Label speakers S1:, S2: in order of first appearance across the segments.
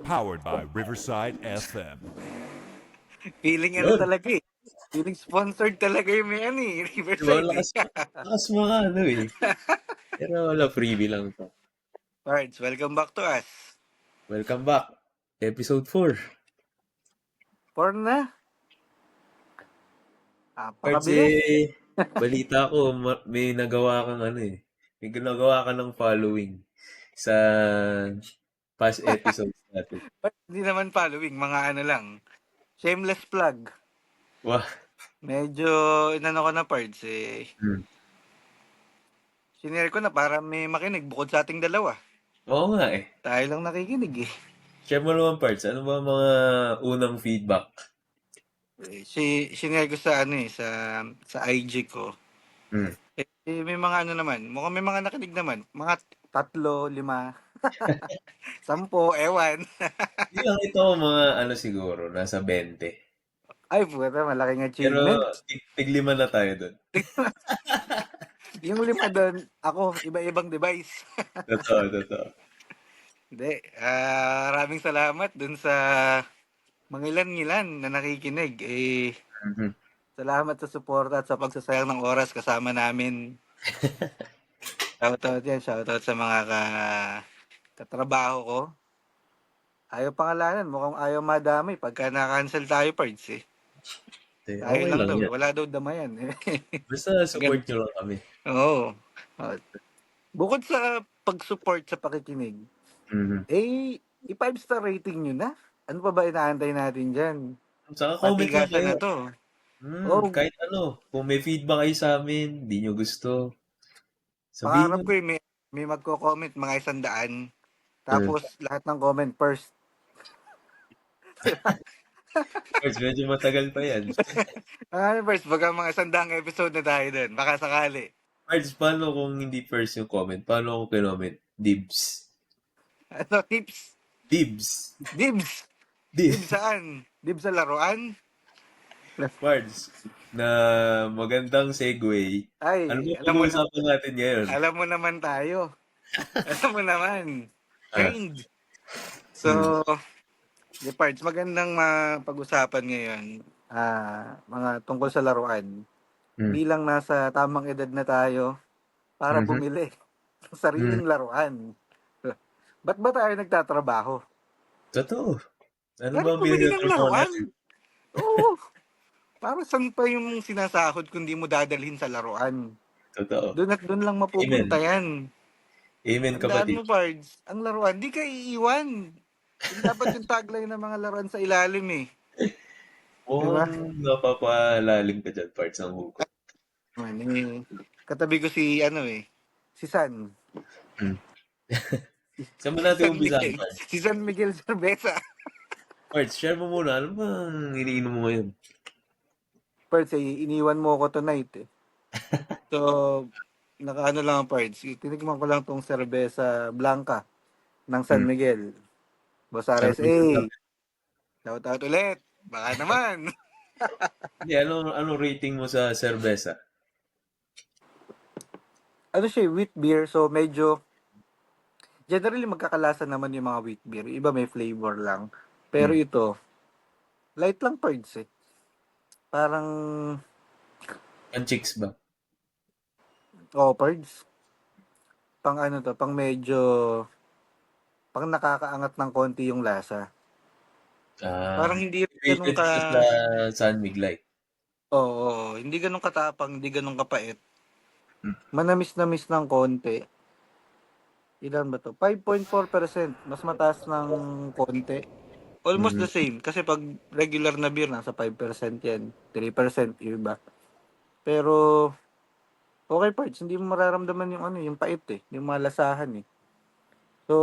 S1: Powered by Riverside FM.
S2: Feeling ano
S3: Yun.
S2: talaga eh. Feeling sponsored talaga yung may ano eh,
S3: Diba?
S2: Riverside eh.
S3: Lakas mga ano eh. Pero wala, freebie lang to.
S2: Alright, welcome back to us.
S3: Welcome back. Episode 4.
S2: Porn na?
S3: Kasi,
S2: Napakabilis.
S3: balita ko, may nagawa kang ano eh. May ginagawa ka ng following sa past episodes natin.
S2: But hindi naman following, mga ano lang. Shameless plug.
S3: Wah.
S2: Medyo inano ko na parts eh. Sinare ko na para may makinig bukod sa ating dalawa.
S3: Oo nga eh.
S2: Tayo lang nakikinig eh.
S3: Share mo naman parts. Ano ba mga unang feedback?
S2: Sinare ko sa ano eh, sa IG ko.
S3: Hmm.
S2: May mga ano naman, mukhang may mga nakinig naman. Mga 3, 5, 10, ewan.
S3: Hindi lang ito mga ano siguro, nasa 20.
S2: Ay, puta, malaking
S3: Pero
S2: achievement.
S3: tig-5 na tayo doon.
S2: Yung 5 doon, ako, iba-ibang device.
S3: Totoo.
S2: Hindi, maraming salamat dun sa mga ilan-ilan na nakikinig.
S3: Mhm.
S2: Salamat sa suporta at sa pagsasayang ng oras kasama namin. Shoutout sa mga katrabaho ko. Ayaw pangalanan, mukhang ayaw madamay pagka na-cancel tayo, parts eh. Tayo
S3: Okay
S2: lang
S3: lang
S2: daw,
S3: yan.
S2: wala daw damayan.
S3: Basta support nyo lang kami.
S2: Oo. Oh. Bukod sa pag-support sa pakikinig,
S3: Mhm.
S2: i-5-star rating nyo na. Ano pa ba inaantay natin dyan?
S3: Saka comment lang
S2: Patigasan
S3: kayo.
S2: na to.
S3: Kahit ano. Kung may feedback kayo sa amin, di nyo gusto, sabihin
S2: Pangarap
S3: nyo.
S2: ko may magko-comment mga 100. Tapos lahat ng comment first.
S3: First, medyo matagal pa yan.
S2: First, baka mga 100 episode na tayo din. Baka sakali.
S3: First, paano kung hindi first yung comment? Paano ako kinoment? Dibs.
S2: Ano, tips?
S3: Dibs.
S2: Dibs. Dibs
S3: Dibs.
S2: saan? Dibs sa laruan?
S3: Pards, na magandang segue.
S2: Ay,
S3: Ano ba
S2: alam mo na,
S3: pag-uusapan natin ngayon?
S2: alam mo naman tayo. Alam mo naman.
S3: Ah,
S2: Trained. So, the parts, magandang mapag-usapan ngayon. Mga tungkol sa laruan.
S3: mm,
S2: Bilang nasa tamang edad na tayo para
S3: mhm,
S2: bumili ng
S3: mm.
S2: sariling laruan. Ba't ba tayo nagtatrabaho?
S3: Totoo. Ano ba
S2: Para
S3: ang
S2: bumili ng
S3: pinagtatrabaho
S2: laruan.
S3: natin?
S2: Oo. Para saan pa yung sinasahod kung di mo dadalhin sa laruan?
S3: Totoo.
S2: Doon at doon lang
S3: Amen.
S2: mapupunta yan.
S3: Amen,
S2: Tandaan
S3: kapatid.
S2: mo, Pards, ang laruan, di ka iiwan. Yung dapat yung tagline ng mga laruan sa ilalim eh. Di ba?
S3: Mukhang napapalalim ka dyan, parts ng hugot.
S2: Katabi ko si San.
S3: Hmm. Saan ba
S2: Si
S3: natin
S2: San
S3: umpisahan,
S2: Miguel.
S3: parts?
S2: Si San Miguel Cerveza.
S3: Parts, share mo muna. Ano ba ang iniinom mo ngayon?
S2: Pards, iniwan mo ko tonight eh. So, nakaano lang ang Pards. Tinikman ko lang tong Cerveza Blanca ng San
S3: Hmm.
S2: Miguel. Boss
S3: Saan mo
S2: RSA.
S3: masasabi?
S2: Shout out ulit. Baka naman.
S3: Hindi, anong rating mo sa serbesa?
S2: Ano siya, wheat beer. So, medyo, generally magkakalasa naman yung mga wheat beer. Iba may flavor lang. Pero
S3: Hmm.
S2: ito, light lang Pards eh. Parang,
S3: Ang chicks ba?
S2: Pards. Pang ano to, pang nakakaangat ng konti yung lasa. Parang hindi ganun
S3: Rated siya sa San Miglay.
S2: hindi ganun katapang, hindi ganun kapait.
S3: Hmm.
S2: Manamis-namis ng konti. Ilan ba to? 5.4%. Mas mataas ng konti. Almost
S3: Mhm.
S2: the same. Kasi pag regular na beer, nasa 5% yan. 3% yung iba. Pero, okay Pards, hindi mo mararamdaman yung pait eh. Yung malasahan eh. So,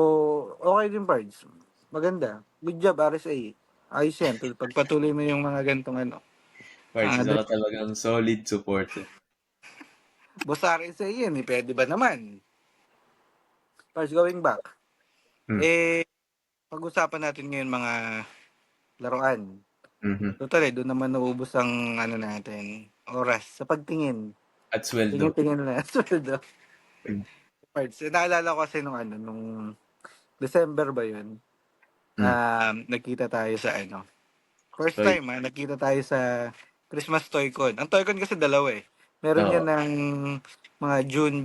S2: okay din Pards. Maganda. Good job, RSA. Ayos yan. Pagpatuloy mo yung mga gantong
S3: Parts, isa ka talagang solid supporter.
S2: Boss RSA yan eh. Pwede ba naman? Pards, going back.
S3: Hmm.
S2: Pag-usapan natin ngayon mga laruan.
S3: Mhm.
S2: Total doon naman naubos ang natin, oras sa pagtingin.
S3: At sweldo.
S2: Tingin na sweldo.
S3: Hmm.
S2: Parts, naalala ko kasi nung December ba yun?
S3: Hmm.
S2: Nagkita tayo sa ano. First
S3: Toy.
S2: time nagkita tayo sa Christmas Toy-Con. Ang Toy-Con kasi dalawa eh. Meron yan
S3: Oo.
S2: ng mga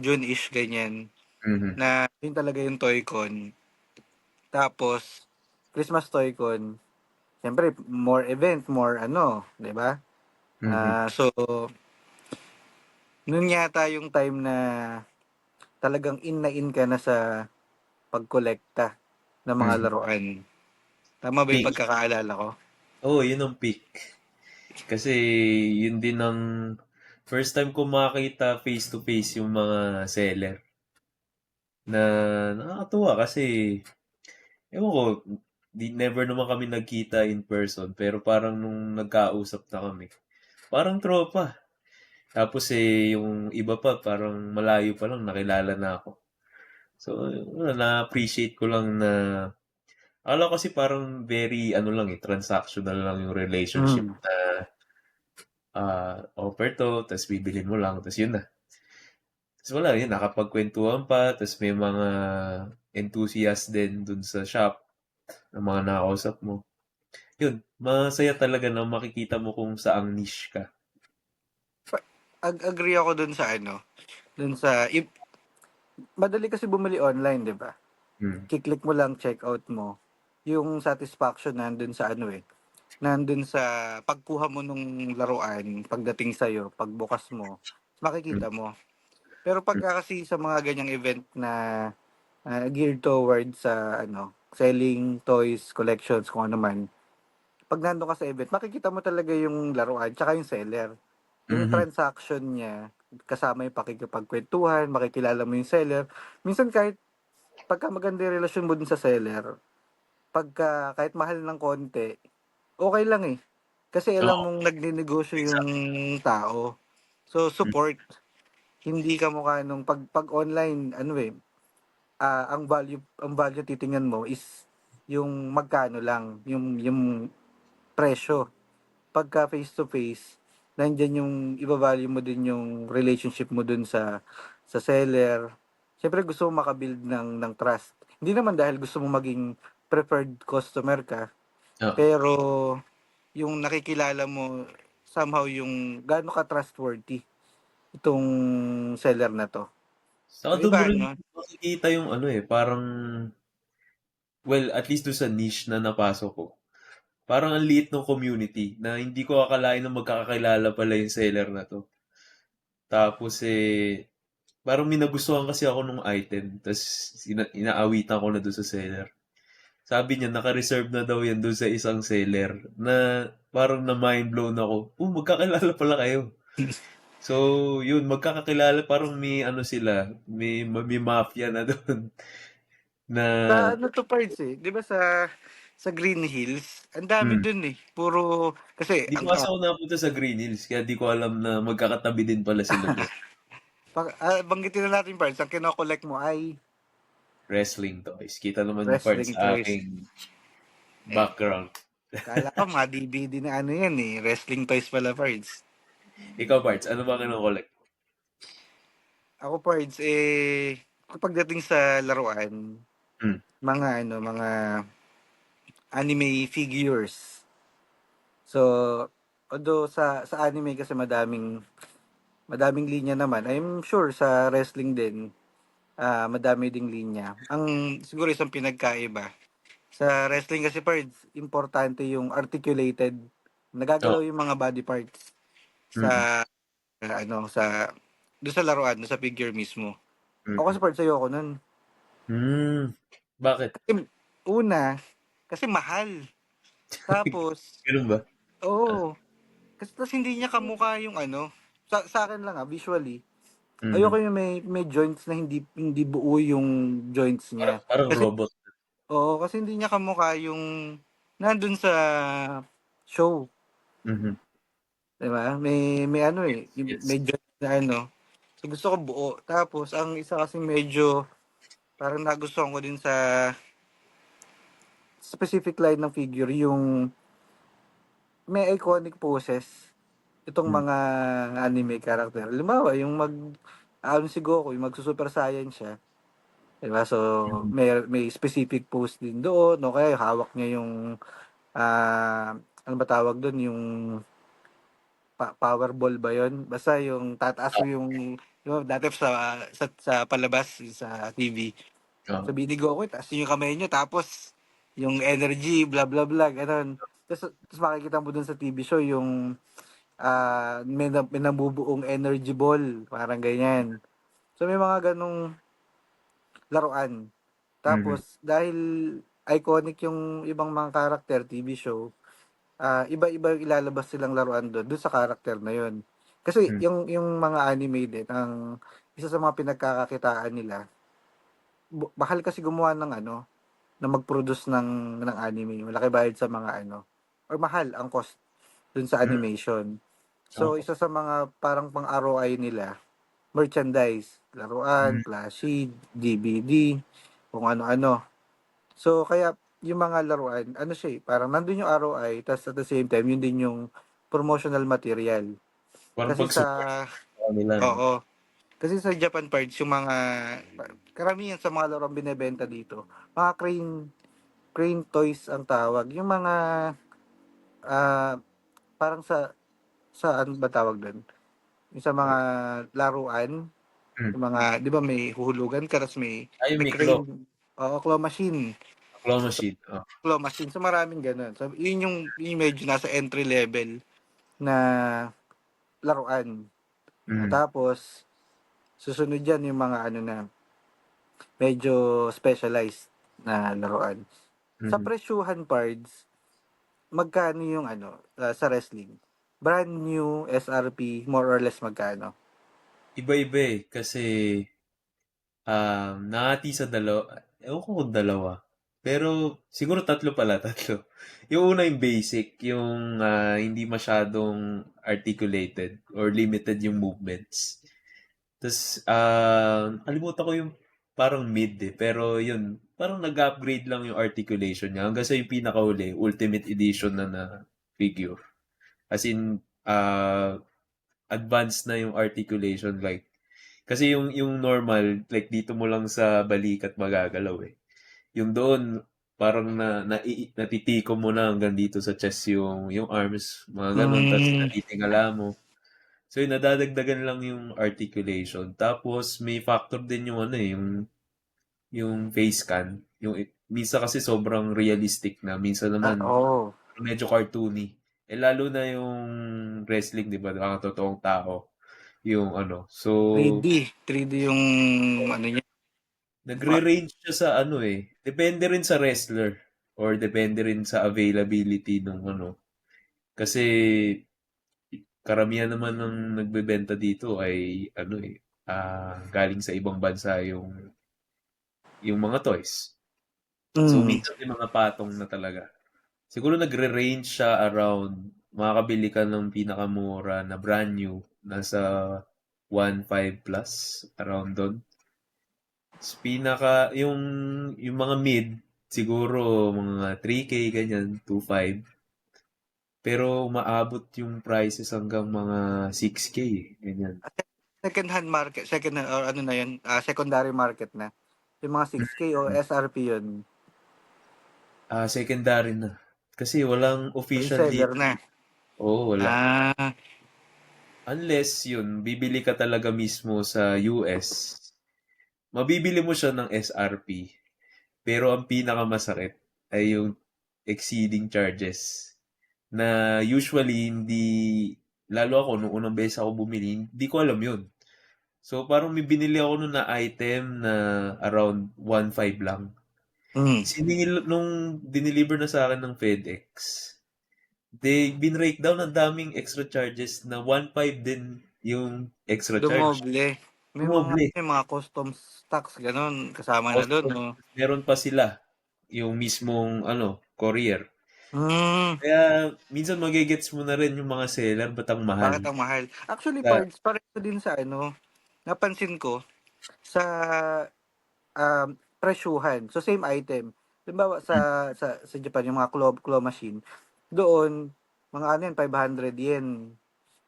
S2: June-ish ganyan
S3: Mhm.
S2: na yun talaga yung Toy-Con. Tapos Christmas Toy-Con, siyempre more event, more ano, 'di ba?
S3: Mhm.
S2: So nun yata yung time na talagang in na in ka na sa pagkolekta ng mga
S3: Mhm.
S2: laruan. Tama ba yung
S3: Peak.
S2: pagkakaalala ko?
S3: Oo, yun ang peak. Kasi yun din ang first time ko makita face to face yung mga seller na nakakatuwa kasi ewan ko, never naman kami nagkita in person pero parang nung nagkausap na kami, parang tropa. Tapos yung iba pa parang malayo pa lang nakilala na ako. So, na-appreciate ko lang na akala ko kasi parang very ano lang transactional lang yung relationship
S2: Mm.
S3: na offer to, tapos bibilhin mo lang, tapos yun na. Tapos wala, yun, nakapagkwentuhan pa, tapos may mga enthusiast din dun sa shop ng mga nakausap mo. Yun, masaya talaga na makikita mo kung saang niche ka.
S2: Agree ako dun sa ano, dun sa madali kasi bumili online, 'di ba?
S3: Hmm.
S2: Kiklik mo lang, check out mo. Yung satisfaction nandun sa ano eh, nandun sa pagkuha mo nung laruan, pagdating sa'yo, pagbukas mo,
S3: Hmm.
S2: makikita mo. Pero
S3: Hmm.
S2: pagka kasi sa mga ganyang event na geared towards sa ano, selling toys, collections, kung ano man, pag nandun ka sa event, makikita mo talaga yung laruan, tsaka yung seller. Yung
S3: Mhm.
S2: transaction niya, kasama yung pakikipagkwentuhan, makikilala mo yung seller. Minsan kahit pagka maganda yung relasyon mo dun sa seller, pagka kahit mahal ng konti, okay lang eh. Kasi alam
S3: Oo,
S2: mong nagninegosyo yung
S3: exactly.
S2: tao. So,
S3: Hmm.
S2: support. Hindi ka mukha nung pag online, ano eh, ang value titingnan mo is yung magkano lang, yung presyo. Pagka face to face, nandiyan yung iba-value mo din yung relationship mo dun sa seller. Siyempre gusto mo makabuild ng trust. Hindi naman dahil gusto mo maging preferred customer ka,
S3: Oo.
S2: pero yung nakikilala mo somehow yung gaano ka trustworthy itong seller na to.
S3: Saka
S2: Yung
S3: doon mo
S2: iba
S3: rin
S2: ano,
S3: makikita yung ano parang, well, at least doon sa niche na napasok ko. Parang ang liit ng community na hindi ko akalain na magkakakilala pala yung seller na to. Tapos parang may nagustuhan kasi ako nung item. Tapos inaawitan ko na doon sa seller. Sabi niya, naka-reserve na daw yan doon sa isang seller na parang na mind blown ako. Oh, magkakilala pala kayo. So, yun, magkakakilala, parang may ano sila, may mafia na doon na,
S2: sa ano to parts eh, 'di ba sa Green Hills, ang dami
S3: hmm,
S2: dun eh. Puro kasi
S3: di ko
S2: ang
S3: kasi ako napunta sa Green Hills, kaya di ko alam na magkakatabi din pala sila doon.
S2: banggitin na natin parts, ang kino-collect mo ay
S3: Wrestling toys. Kita naman yung part
S2: wrestling
S3: sa
S2: toys.
S3: aking
S2: Eh,
S3: background.
S2: kala ko mga DVD na ano yan eh, wrestling toys pala parts.
S3: Ikaw, parts, ano ba kino-collect?
S2: Ako parts kapag dating sa laruan,
S3: Hmm.
S2: mga ano, mga anime figures. So, although sa anime kasi madaming linya naman, I'm sure sa wrestling din, madami ding linya. Ang siguro isang pinagkaiba, sa wrestling kasi parts, importante yung articulated,
S3: Oo.
S2: nagagalaw yung mga body parts
S3: Mm.
S2: sa sa doon sa laruan, doon sa figure mismo. Ako
S3: Mm.
S2: kasi parts ayoko nun.
S3: Hmm. Bakit?
S2: Kasi una, kasi mahal. Tapos,
S3: Ganun ba?
S2: oo, kasi tas hindi niya kamukha yung ano, sa akin lang visually, ayoko
S3: Mhm.
S2: yung may joints na hindi hindi buo yung joints
S3: Parang
S2: niya.
S3: parang
S2: Kasi
S3: robot.
S2: oo, kasi hindi niya kamukha yung nandun sa show,
S3: Mhm.
S2: 'di ba? May ano
S3: Yes,
S2: eh, yung
S3: yes.
S2: may joints na ano. So gusto ko buo. Tapos ang isa kasi medyo parang nagustuhan ko din sa specific line ng figure yung may iconic poses itong
S3: Hmm.
S2: mga anime character. Halimbawa, yung si Goku, yung magsu-super saiyan siya. Diba? So,
S3: Mm.
S2: may specific post din doon, o kaya hawak niya yung, ano ba tawag doon, yung Powerball ba yun? Basta yung tataas mo yung dati sa palabas, sa TV.
S3: Oo.
S2: Sabihin ni Goku, taas yung kamay nyo, tapos yung energy, bla bla bla, ganun. Tapos makikita mo dun sa TV show yung may nabubuong energy ball, parang ganyan. So may mga ganong laruan.
S3: Mhm.
S2: Tapos dahil iconic yung ibang mga karakter TV show, iba-iba yung ilalabas silang laruan doon sa karakter na yun. Kasi
S3: Hmm.
S2: yung mga anime din, ang isa sa mga pinagkakakitaan nila, mahal kasi gumawa ng na mag-produce ng anime. Malaki bayad sa mga or mahal ang cost dun sa
S3: Hmm.
S2: animation. So,
S3: Oo.
S2: isa sa mga parang pang ROI nila, merchandise, laruan,
S3: Hmm.
S2: plushie, DVD, kung ano-ano. So, kaya yung mga laruan, parang nandun yung ROI, tas at the same time, yun din yung promotional material.
S3: Parang
S2: Kasi sa,
S3: pag-support sa kanila, no?
S2: oo, kasi sa Japan parts, yung mga, karamihan sa mga laruan binebenta dito, mga crane toys ang tawag. Yung mga, ah, parang sa ano ba tawag doon? Yung sa mga laruan,
S3: Hmm.
S2: yung mga, di ba may huhulugan ka, tapos
S3: Ay,
S2: may
S3: may claw.
S2: crane, claw machine.
S3: Claw machine. Oh.
S2: Claw machine. So maraming ganun. So yun yung medyo nasa entry level na laruan.
S3: Hmm.
S2: Tapos, susunod yan yung mga medyo specialized na laruan. Sa
S3: Mhm.
S2: presyuhan parts, magkano yung sa wrestling? Brand new, SRP, more or less magkano?
S3: Iba-iba eh. Kasi, nahati sa dalawa. Ewan ko kung dalawa. Pero, siguro tatlo pala, tatlo. Yung una yung basic, yung hindi masyadong articulated or limited yung movements. Tapos, kalimutan ko yung parang mid eh. Pero yun, parang nag-upgrade lang yung articulation niya. Hanggang sa yung pinakahuli, Ultimate Edition na figure. As in, advanced na yung articulation. Like, kasi yung normal, like dito mo lang sa balikat magagalaw eh. Yung doon, parang natitiko mo na hanggang dito sa chest yung arms, mga ganun. Tapos
S2: Hmm,
S3: natitingala mo. So yun, nadadagdagan lang yung articulation. Tapos may factor din yung yung face scan. Minsan kasi sobrang realistic na. Minsan naman
S2: oh,
S3: medyo cartoony. Eh lalo na yung wrestling, di ba? Ang totoong tao. Yung ano. So,
S2: 3D yung niya.
S3: nagre-range siya sa ano eh. Depende rin sa wrestler. Or depende rin sa availability ng ano. Kasi karamihan naman ng nagbebenta dito ay ano eh, galing sa ibang bansa yung mga toys. So
S2: Hmm,
S3: minsan may mga patong na talaga. Siguro nagre-range siya around makakabili ka ng pinakamura na brand new nasa 1.5 plus around doon. Yung mga mid siguro mga 3K ganyan, 2.5. Pero umaabot yung prices hanggang mga 6K ganyan.
S2: second hand market, second hand, or ano na yun, secondary market na. Yung mga 6K o SRP yun,
S3: Secondary na. Kasi walang official
S2: reseller
S3: dito.
S2: na.
S3: Oo, wala.
S2: Ah,
S3: Unless yun, bibili ka talaga mismo sa US. Mabibili mo siya ng SRP. Pero ang pinakamasakit ay yung exceeding charges. Na usually hindi, lalo ako nung unang beses ako bumili, hindi ko alam yun. So parang may binili ako nun na item na around 1.5 lang.
S2: hmm.
S3: Nung dineliver na sa akin ng FedEx, binreakdown ang daming extra charges na 1.5 din yung extra charge.
S2: Dumoble.
S3: Dumoble.
S2: May mga customs tax, ganun, kasama na doon,
S3: Custom.
S2: no?
S3: Meron pa sila yung mismong ano, courier.
S2: Hmm,
S3: Kaya minsan magigets mo na rin yung mga seller ba't ang mahal.
S2: bakit ang mahal? Actually,
S3: Sa,
S2: parts, pareho din sa napansin ko, sa presyuhan. So, same item. Halimbawa, sa Japan, yung mga claw machine, doon, mga 500 yen.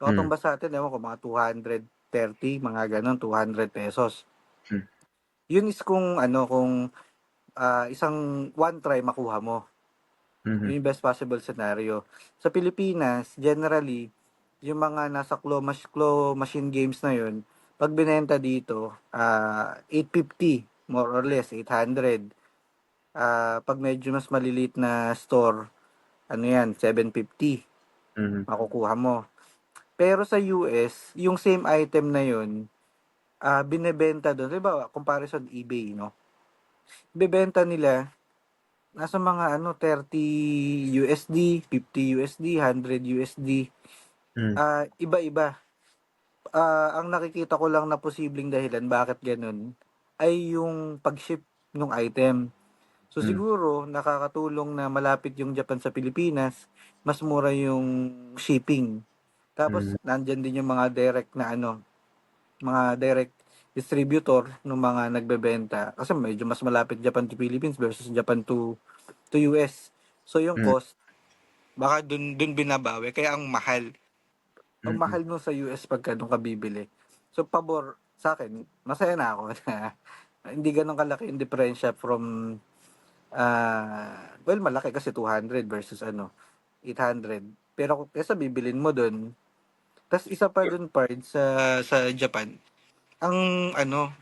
S3: hmm,
S2: Tumatumba sa atin, ewan ko, mga 230, mga ganun, 200 pesos.
S3: hmm,
S2: Yun is kung ano, kung isang one try makuha mo.
S3: Mhm.
S2: Yun yung best possible scenario. Sa Pilipinas, generally, yung mga nasa claw machine games na yun, pag binenta dito, 850, more or less, 800. Pag medyo mas maliliit na store, ano yan, 750,
S3: Mhm.
S2: makukuha mo. Pero sa US, yung same item na yun, binebenta doon. Diba, comparison eBay, no? Bebenta nila, nasa mga ano, 30 USD, 50 USD, 100 USD.
S3: Hmm.
S2: Iba-iba. Ang nakikita ko lang na posibleng dahilan bakit ganun ay yung pag-ship ng item. So
S3: Hmm.
S2: siguro nakakatulong na malapit yung Japan sa Pilipinas, mas mura yung shipping. Tapos
S3: Hmm.
S2: nandyan din yung mga direct na ano, mga direct distributor ng mga nagbebenta kasi medyo mas malapit Japan to Philippines versus Japan to US. So yung
S3: Hmm.
S2: cost baka dun binabawi kaya ang mahal. Ang
S3: Mm.
S2: mahal nun sa US pagka doon ka bibili. So pabor sa akin, masaya na ako na hindi ganun kalaki yung diferensya from well malaki kasi 200 versus ano 800. Pero kesa bibilin mo doon. Tas isa pa doon part sa Japan, ang ano,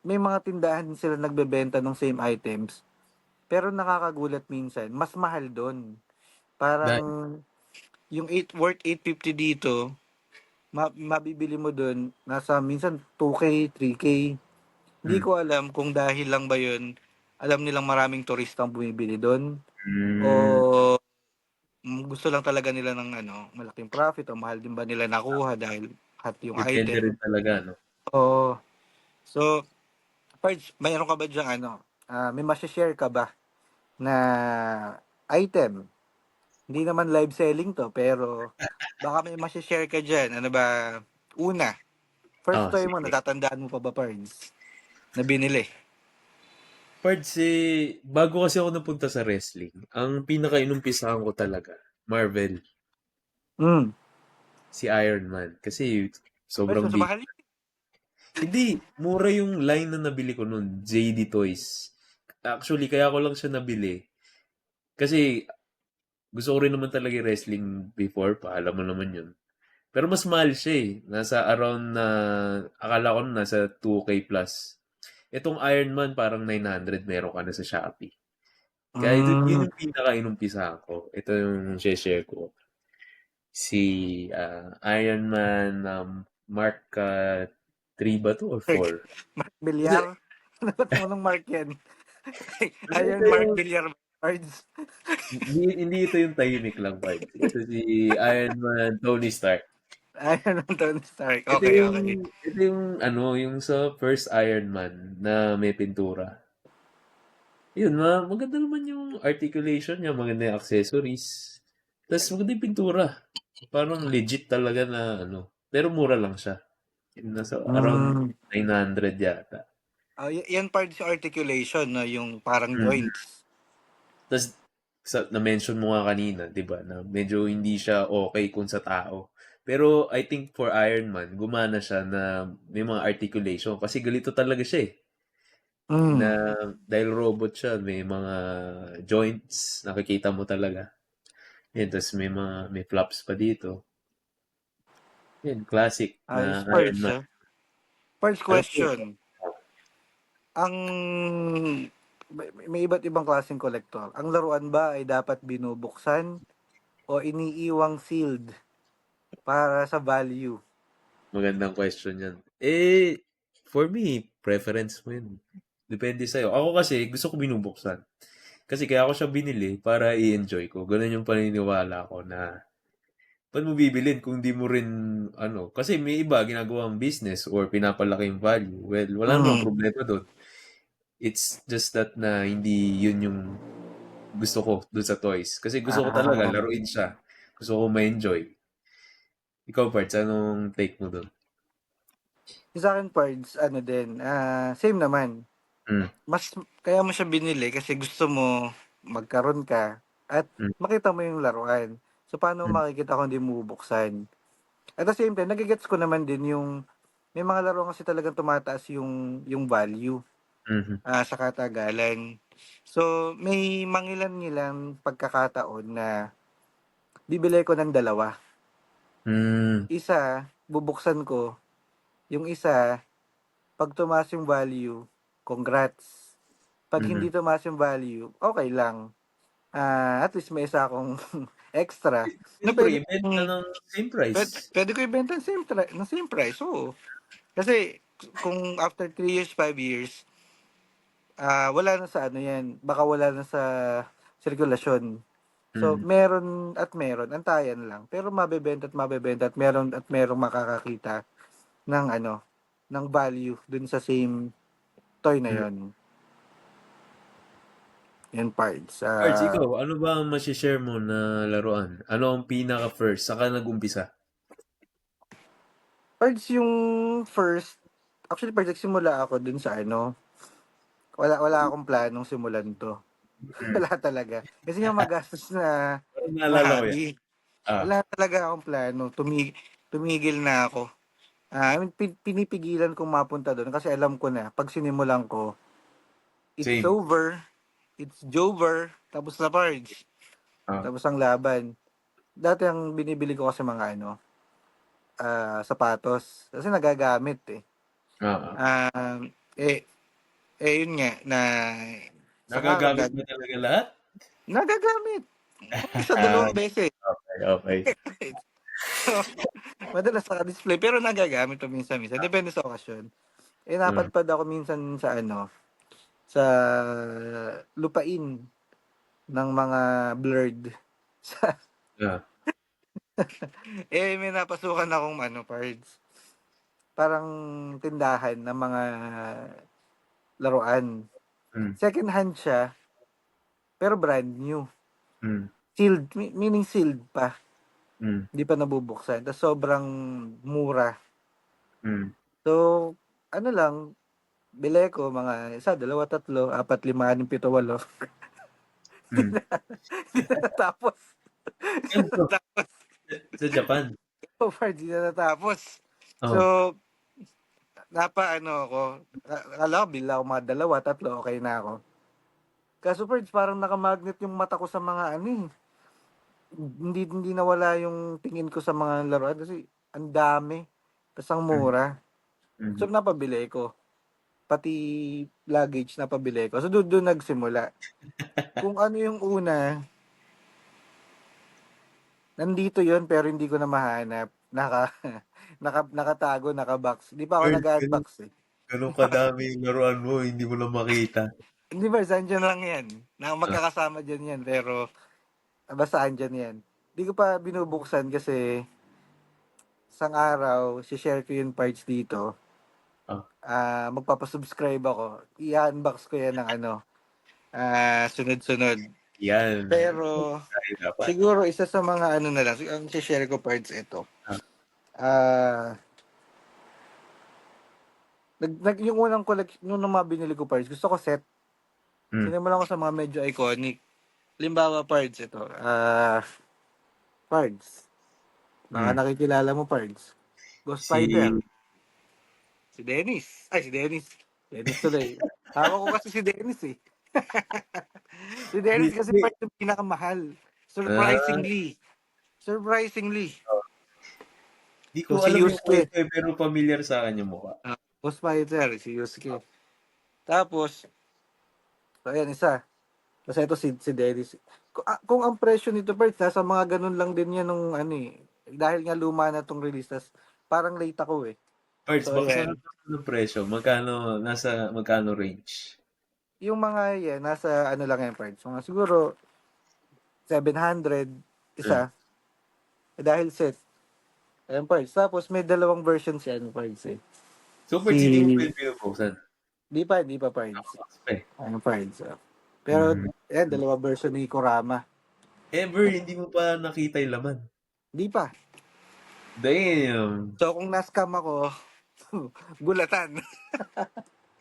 S2: may mga tindahan din sila nagbebenta ng same items. Pero nakakagulat minsan, mas mahal doon. Parang
S3: Dahil
S2: yung worth 850 dito, mabibili mo doon nasa minsan 2K, 3K. Hindi
S3: hmm.
S2: ko alam kung dahil lang ba yun, alam nilang maraming turistang bumibili doon o
S3: Hmm.
S2: gusto lang talaga nila ng ano, malaking profit o mahal din ba nila nakuha dahil hot yung
S3: Depende
S2: item.
S3: rin talaga, no?
S2: Oo. So, Pards, mayroon ka ba diyang ano, may share ka ba na item? Hindi naman live selling to, pero baka may share ka dyan. Ano ba? Una, first toy mo,
S3: Sige.
S2: natatandaan mo pa ba, Pards? Na binili?
S3: Pards, bago kasi ako napunta sa wrestling, ang pinaka-inumpisahan ko talaga, Marvel,
S2: Hmm.
S3: si Iron Man. Kasi
S2: Ay,
S3: sobrang
S2: so
S3: big.
S2: mahal yun.
S3: Hindi, mura yung line na nabili ko nun, JD Toys. Actually, kaya ko lang siya nabili. Kasi gusto ko rin naman talaga yung wrestling before pa, alam mo naman yun. Pero mas mahal siya eh. Nasa around na, akala ko nasa 2K plus. Itong Iron Man parang 900 meron ka na sa Shopee. Kaya
S2: Hmm.
S3: yun yung pinaka-inumpisa ko. Ito yung share ko. Si Iron Man Mark 3 ba to or
S2: Mark,
S3: 4?
S2: Mark
S3: Kasi,
S2: Bilyar? Dapat mo nung Mark yan.
S3: kasi ito
S2: Iron Mark
S3: yung,
S2: Bilyar Pards.
S3: hindi ito yung tahimik lang part. Ito si Iron Man Tony Stark.
S2: Iron Man Tony Stark.
S3: Ito
S2: Okay,
S3: yung,
S2: okay.
S3: ito yung ano, yung sa first Iron Man na may pintura. Yun, maganda naman yung articulation niya, maganda yung accessories. Tapos maganda yung pintura. Parang legit talaga na ano. Pero mura lang siya. Yung nasa around
S2: Hmm.
S3: 900 yata.
S2: Yan part sa articulation, no? Yung parang
S3: Mm.
S2: joints.
S3: Tapos na-mention mo nga kanina, 'di ba, na medyo hindi siya okay kung sa tao. Pero I think for Iron Man, gumana siya na may mga articulation kasi galito talaga siya eh. Na
S2: Hmm.
S3: dahil robot siya, may mga joints, nakikita mo talaga. Yan, tapos may flaps pa dito. Yan, classic na
S2: Ayos
S3: Iron
S2: parts,
S3: Man.
S2: ah. First
S3: Alam mo,
S2: question, ang may iba't ibang klaseng kolektor. Ang laruan ba ay dapat binubuksan o iniiwang sealed para sa value?
S3: magandang question yan. For me, preference mo yun. Depende sa'yo. Ako kasi, gusto ko binubuksan. Kasi kaya ako siya binili para i-enjoy ko. Ganun yung paniniwala ko na paano mo bibilin kung di mo rin ano. Kasi may iba ginagawang business or pinapalaki yung value. Well, wala namang
S2: Mm.
S3: problema doon. It's just that na hindi yun yung gusto ko doon sa toys. Kasi gusto ko talaga
S2: Ah,
S3: laruin siya. Gusto ko ma-enjoy. Ikaw, Parts, anong take mo doon?
S2: sa akin parts, ano din, same naman.
S3: Mm,
S2: Mas kaya mo siya binili kasi gusto mo magkaroon ka at
S3: mm,
S2: makita mo yung laruan. So paano
S3: mm,
S2: mo makikita kung di mo bubuksan? At the same time, nagigets ko naman din yung may mga laro kasi talagang tumataas yung value.
S3: Mhm.
S2: sa katagalan. So, may mangilan-ngilang pagkakataon na bibili ko ng dalawa.
S3: Hmm.
S2: Isa, bubuksan ko. Yung isa, pag tumaas yung value, congrats. Pag hindi
S3: Mhm.
S2: tumaas yung value, okay lang. At least may isa akong extra na
S3: Siyempre
S2: pwede
S3: ibenta ng same price.
S2: pwede ko ibenta ng same price. Oo. Kasi kung after 3 years, 5 years, wala na sa ano yan. Baka wala na sa sirkulasyon. So,
S3: Mm.
S2: meron at meron. Antayan lang. Pero mabebenta at merong makakakita ng ng value dun sa same toy na
S3: Mm.
S2: yon. Yan parts.
S3: Cards, ikaw, ano ba ang share mo na laruan? Ano ang pinaka first? Saka nag-umpisa?
S2: Parts yung first, actually parts nagsimula ako dun sa wala akong planong simulan 'to.
S3: Mm.
S2: Wala talaga. Kasi nga magastos
S3: Parang
S2: na
S3: naalala ko yan.
S2: hobby.
S3: Ah,
S2: Wala talaga akong plano. Tumigil na ako. I mean, pinipigilan kong mapunta doon kasi alam ko na pag sinimulan ko, it's
S3: same.
S2: over, it's Jover, tapos na parts.
S3: Ah,
S2: Tapos ang laban. Dati ang binibili ko kasi mga sapatos. Kasi nagagamit eh.
S3: ah.
S2: Um, eh, yun nga, na isang araw
S3: Nagagamit mo talaga lahat?
S2: nagagamit. Isa
S3: Ah,
S2: dalawang beses.
S3: okay, okay.
S2: So, madalas naka-display pero nagagamit ko minsan-minsan. Depende sa okasyon.
S3: Mm.
S2: Napadpad ako minsan sa sa lupain ng mga blurred. Sa,
S3: Ah,
S2: may napasukan akong parts. Parang tindahan ng mga laruan.
S3: mm,
S2: Second hand siya, pero brand new.
S3: mm,
S2: Sealed, meaning sealed pa.
S3: mm,
S2: Hindi pa nabubuksan. Tapos sobrang mura.
S3: mm,
S2: So, ano lang, bili ko mga isa, dalawa, tatlo, apat, lima, anim, pito, walo.
S3: mm.
S2: Hindi na natapos. Hindi
S3: Saan
S2: na
S3: to?
S2: natapos.
S3: Sa Japan?
S2: So far, hindi na natapos. So,
S3: Oh.
S2: ako, akala ko, bila ako mga dalawa, tatlo, okay na ako. Kaso Ferds, parang nakamagnet yung mata ko sa mga hindi nawala yung tingin ko sa mga laruan kasi ang dami. Tapos ang
S3: Mm,
S2: mura. So,
S3: mm.
S2: napabili ko. Pati luggage napabili ko. So, doon nagsimula. Kung ano yung una, nandito yon pero hindi ko na mahanap. Nakatago, nakabox. Di pa ako
S3: Cards,
S2: nag-unbox eh.
S3: ganun kadami yung laruan mo, hindi mo na makita.
S2: Hindi ba, andyan lang yan.
S3: Ah,
S2: Magkakasama dyan yan, pero basta andyan yan. Di ko pa binubuksan kasi isang araw, share ko yung parts dito.
S3: ah,
S2: Magpapasubscribe ako. I-unbox ko yan ng sunod-sunod.
S3: yan.
S2: Pero,
S3: Ay, dapat.
S2: siguro isa sa mga na lang, ang share ko parts ito.
S3: Ah,
S2: Ah, yung unang yung mga binili ko parts, gusto ko set.
S3: mm,
S2: Sinimulan ko sa mga medyo iconic. Limbawa parts ito. Parts. Baka
S3: mm.
S2: nakikilala mo parts. Ghost
S3: Si,
S2: Spider. Si Dennis. Ay, si Dennis. Dennis tuloy. Hawak ko kasi si Dennis eh. Si Dennis kasi
S3: di,
S2: parts yung pinakamahal.
S3: ah,
S2: Surprisingly. Surprisingly.
S3: di ko
S2: So, si
S3: alam yung
S2: Yusuke.
S3: kwento eh, pero familiar sa akin yung mukha.
S2: Ghost Spider, si Yusuke. Tapos, so ayan, isa. Kasi ito si Dennis. Kung ang presyo nito, Bert, nasa mga ganun lang din yan nung dahil nga luma na tong release, tas parang late ako eh.
S3: Parts,
S2: So,
S3: baka
S2: ayan.
S3: makakita ng presyo. Magkano range?
S2: Yung mga yan, nasa lang yan, parts. Mga siguro, 700,
S3: Mm.
S2: isa. Dahil set. Ayan, parts. Tapos, may dalawang version si parts eh.
S3: So,
S2: Si,
S3: parts, hindi mo pa yung binubuksan.
S2: di pa, parts.
S3: Nakabox pa eh.
S2: Ayan, parts. Pero,
S3: Mm.
S2: ayan, dalawa version ni Kurama.
S3: Ever, hindi mo pa nakita yung laman.
S2: Di pa.
S3: Damn.
S2: So, kung na-scam ako, gulatan.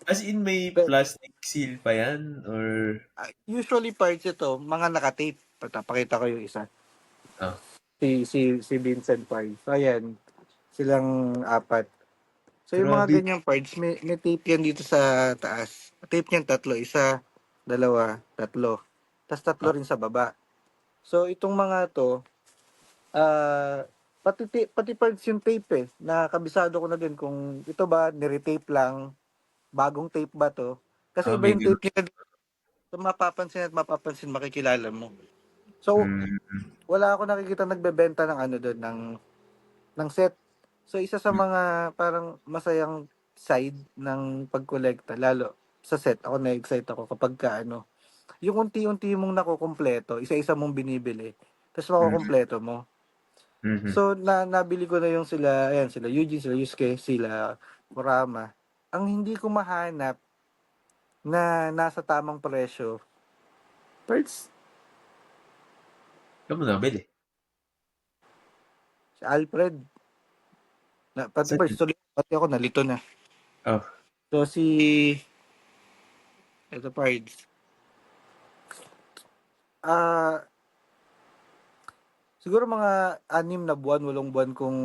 S3: As in, may plastic seal pa yan? Or,
S2: Usually parts ito, mga naka-tape. Pakita ko yung isa.
S3: ah,
S2: Si Vincent Parts. So, ayan. Silang apat. So yung mga
S3: Grabe.
S2: ganyang parts, may tape yan dito sa taas. Tape niyan tatlo, isa, dalawa, tatlo. Tapos tatlo
S3: Ah,
S2: rin sa baba. So itong mga to, pati parts yung tape eh, na kabisado ko na din kung ito ba, niretape lang, bagong tape ba to. Kasi iba
S3: may
S2: yung
S3: ganun.
S2: tape nila, so mapapansin at mapapansin, makikilala mo. So,
S3: Mm,
S2: wala ako nakikita nagbebenta ng ano doon, ng set. So, isa sa
S3: mm,
S2: mga parang masayang side ng pagkolekta, lalo sa set, ako na-excite ako kapag ka, ano, yung unti-unti mong nakukumpleto, isa-isa mong binibili, tapos
S3: mm,
S2: makukumpleto mo.
S3: mhm.
S2: So, nabili ko na yung sila, ayan, sila Eugene, sila Yusuke, sila Kurama. Ang hindi ko mahanap na nasa tamang presyo, parts,
S3: Saan mo nabili?
S2: si Alfred, pati
S3: Saan
S2: parts,
S3: yun?
S2: tuloy, pati ako nalito na.
S3: Oh,
S2: So, ito parts, ah, siguro mga 6 na buwan, 8 buwan kong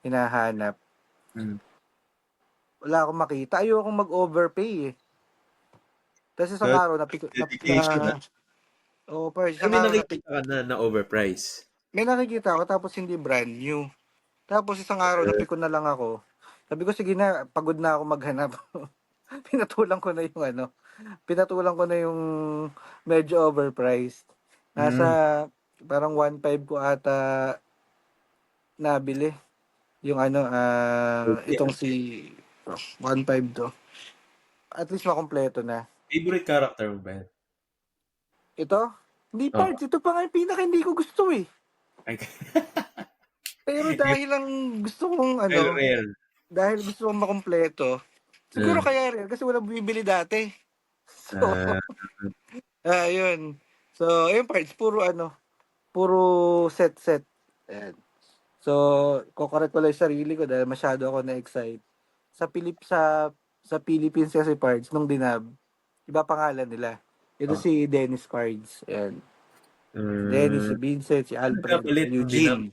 S2: hinahanap.
S3: mm.
S2: Wala akong makita. Ayokong mag-overpay eh. Tapos isang
S3: Good
S2: araw
S3: dedication, ah. Pero
S2: isang
S3: may
S2: araw
S3: nakikita ka na overprice.
S2: may nakikita ako tapos hindi brand new. Tapos isang araw
S3: Uh,
S2: napikon na lang ako. Sabi ko sige na, pagod na ako maghanap. pinatulang ko na yung ano, pinatulang ko na yung medyo overpriced. Nasa
S3: mm,
S2: parang 1.5 ko ata nabili. Yung ano,
S3: okay,
S2: itong
S3: ah.
S2: si 1.5 to. At least makompleto na.
S3: Favorite character mo ba yan?
S2: Ito? Hindi
S3: Oh,
S2: parts. Ito pa nga yung pinaka hindi ko gusto eh.
S3: ay,
S2: Pero dahil lang gusto kong
S3: well,
S2: ano,
S3: rare.
S2: dahil gusto kong makompleto, siguro
S3: Uh,
S2: kaya rin kasi wala bumibili dati. So,
S3: uh,
S2: ayun. So, ayun parts, puro ano, puro set. Ayan. So, kokorek ko lang yung sarili ko dahil masyado ako na-excite. Sa Philippines kasi parts, nung dinab, iba pangalan nila. Ito
S3: oh,
S2: si Dennis Cards. Ayan. Si Dennis, si
S3: mm,
S2: Vincent, si Alfred, si
S3: nagkapalit nung dinam.
S2: Eugene.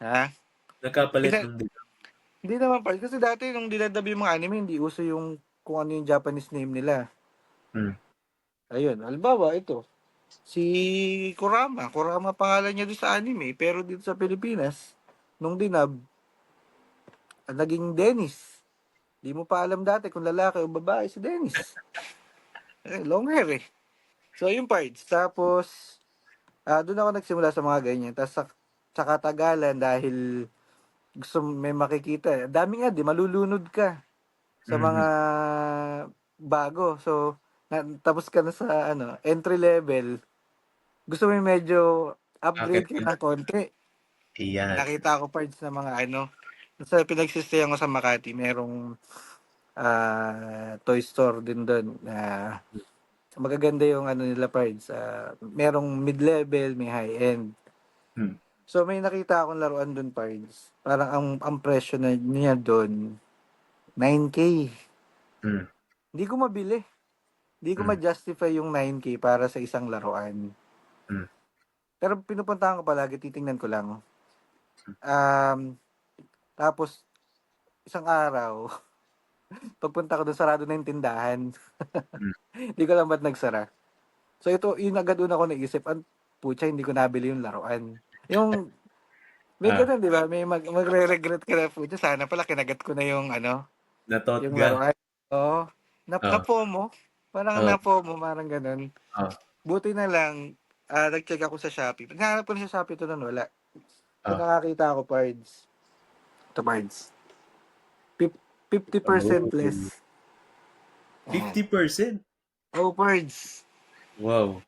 S2: Ha?
S3: Nagkapalit
S2: Pina,
S3: nung dinam.
S2: hindi naman parts. Kasi dati nung dinadab yung mga anime, hindi uso yung kung ano yung Japanese name nila.
S3: Mm.
S2: Ayun. Halimbawa, ito. Si Kurama. Kurama pangalan niya doon sa anime. Pero dito sa Pilipinas, nung dinab, naging Dennis. Di mo pa alam dati kung lalaki o babae si Dennis. Long hair eh. So, yung parts. Tapos, doon ako nagsimula sa mga ganyan. Tapos, sa katagalan, dahil gusto may makikita. Dami nga, di malulunod ka sa mga
S3: Mhm.
S2: bago. So, tapos ka na sa ano, entry level. Gusto mo yung medyo
S3: Akit
S2: upgrade ka
S3: ka.
S2: na konti.
S3: Iyan.
S2: Nakita ko parts ng mga ano. Sa pinagsistayan ko sa Makati, merong toy store din doon na magaganda yung ano nila parts. Merong mid-level, may high-end.
S3: Hmm.
S2: So may nakita akong laruan doon parts. Parang ang presyo na niya doon 9K.
S3: Hmm.
S2: Hindi ko mabili. Hindi ko
S3: Hmm.
S2: ma-justify yung 9K para sa isang laruan.
S3: Hmm.
S2: Pero pinupuntahan ko palagi, titingnan ko lang. Um, Tapos isang araw, pagpunta ko doon sarado na yung tindahan.
S3: Hmm.
S2: Hindi ko lang ba't nagsara. So ito, yun agad una ko naisip, putya, hindi ko nabili yung laruan. Yung, may
S3: Ah,
S2: ganun, di ba? May magre-regret ka na, putya, sana pala kinagat ko na yung, ano, yung
S3: natotga.
S2: laruan. Oo.
S3: Ah,
S2: Na-FOMO. Parang
S3: oh,
S2: na-FOMO, parang ganun.
S3: ah,
S2: Buti na lang, nag-check ako sa Shopee. Naghanap ko na sa Shopee ito nun, wala. So
S3: ah.
S2: nakakita ako, parts. Ito, parts. 50%
S3: Oh,
S2: less. Ayan.
S3: 50%?
S2: Oh, parts.
S3: Wow.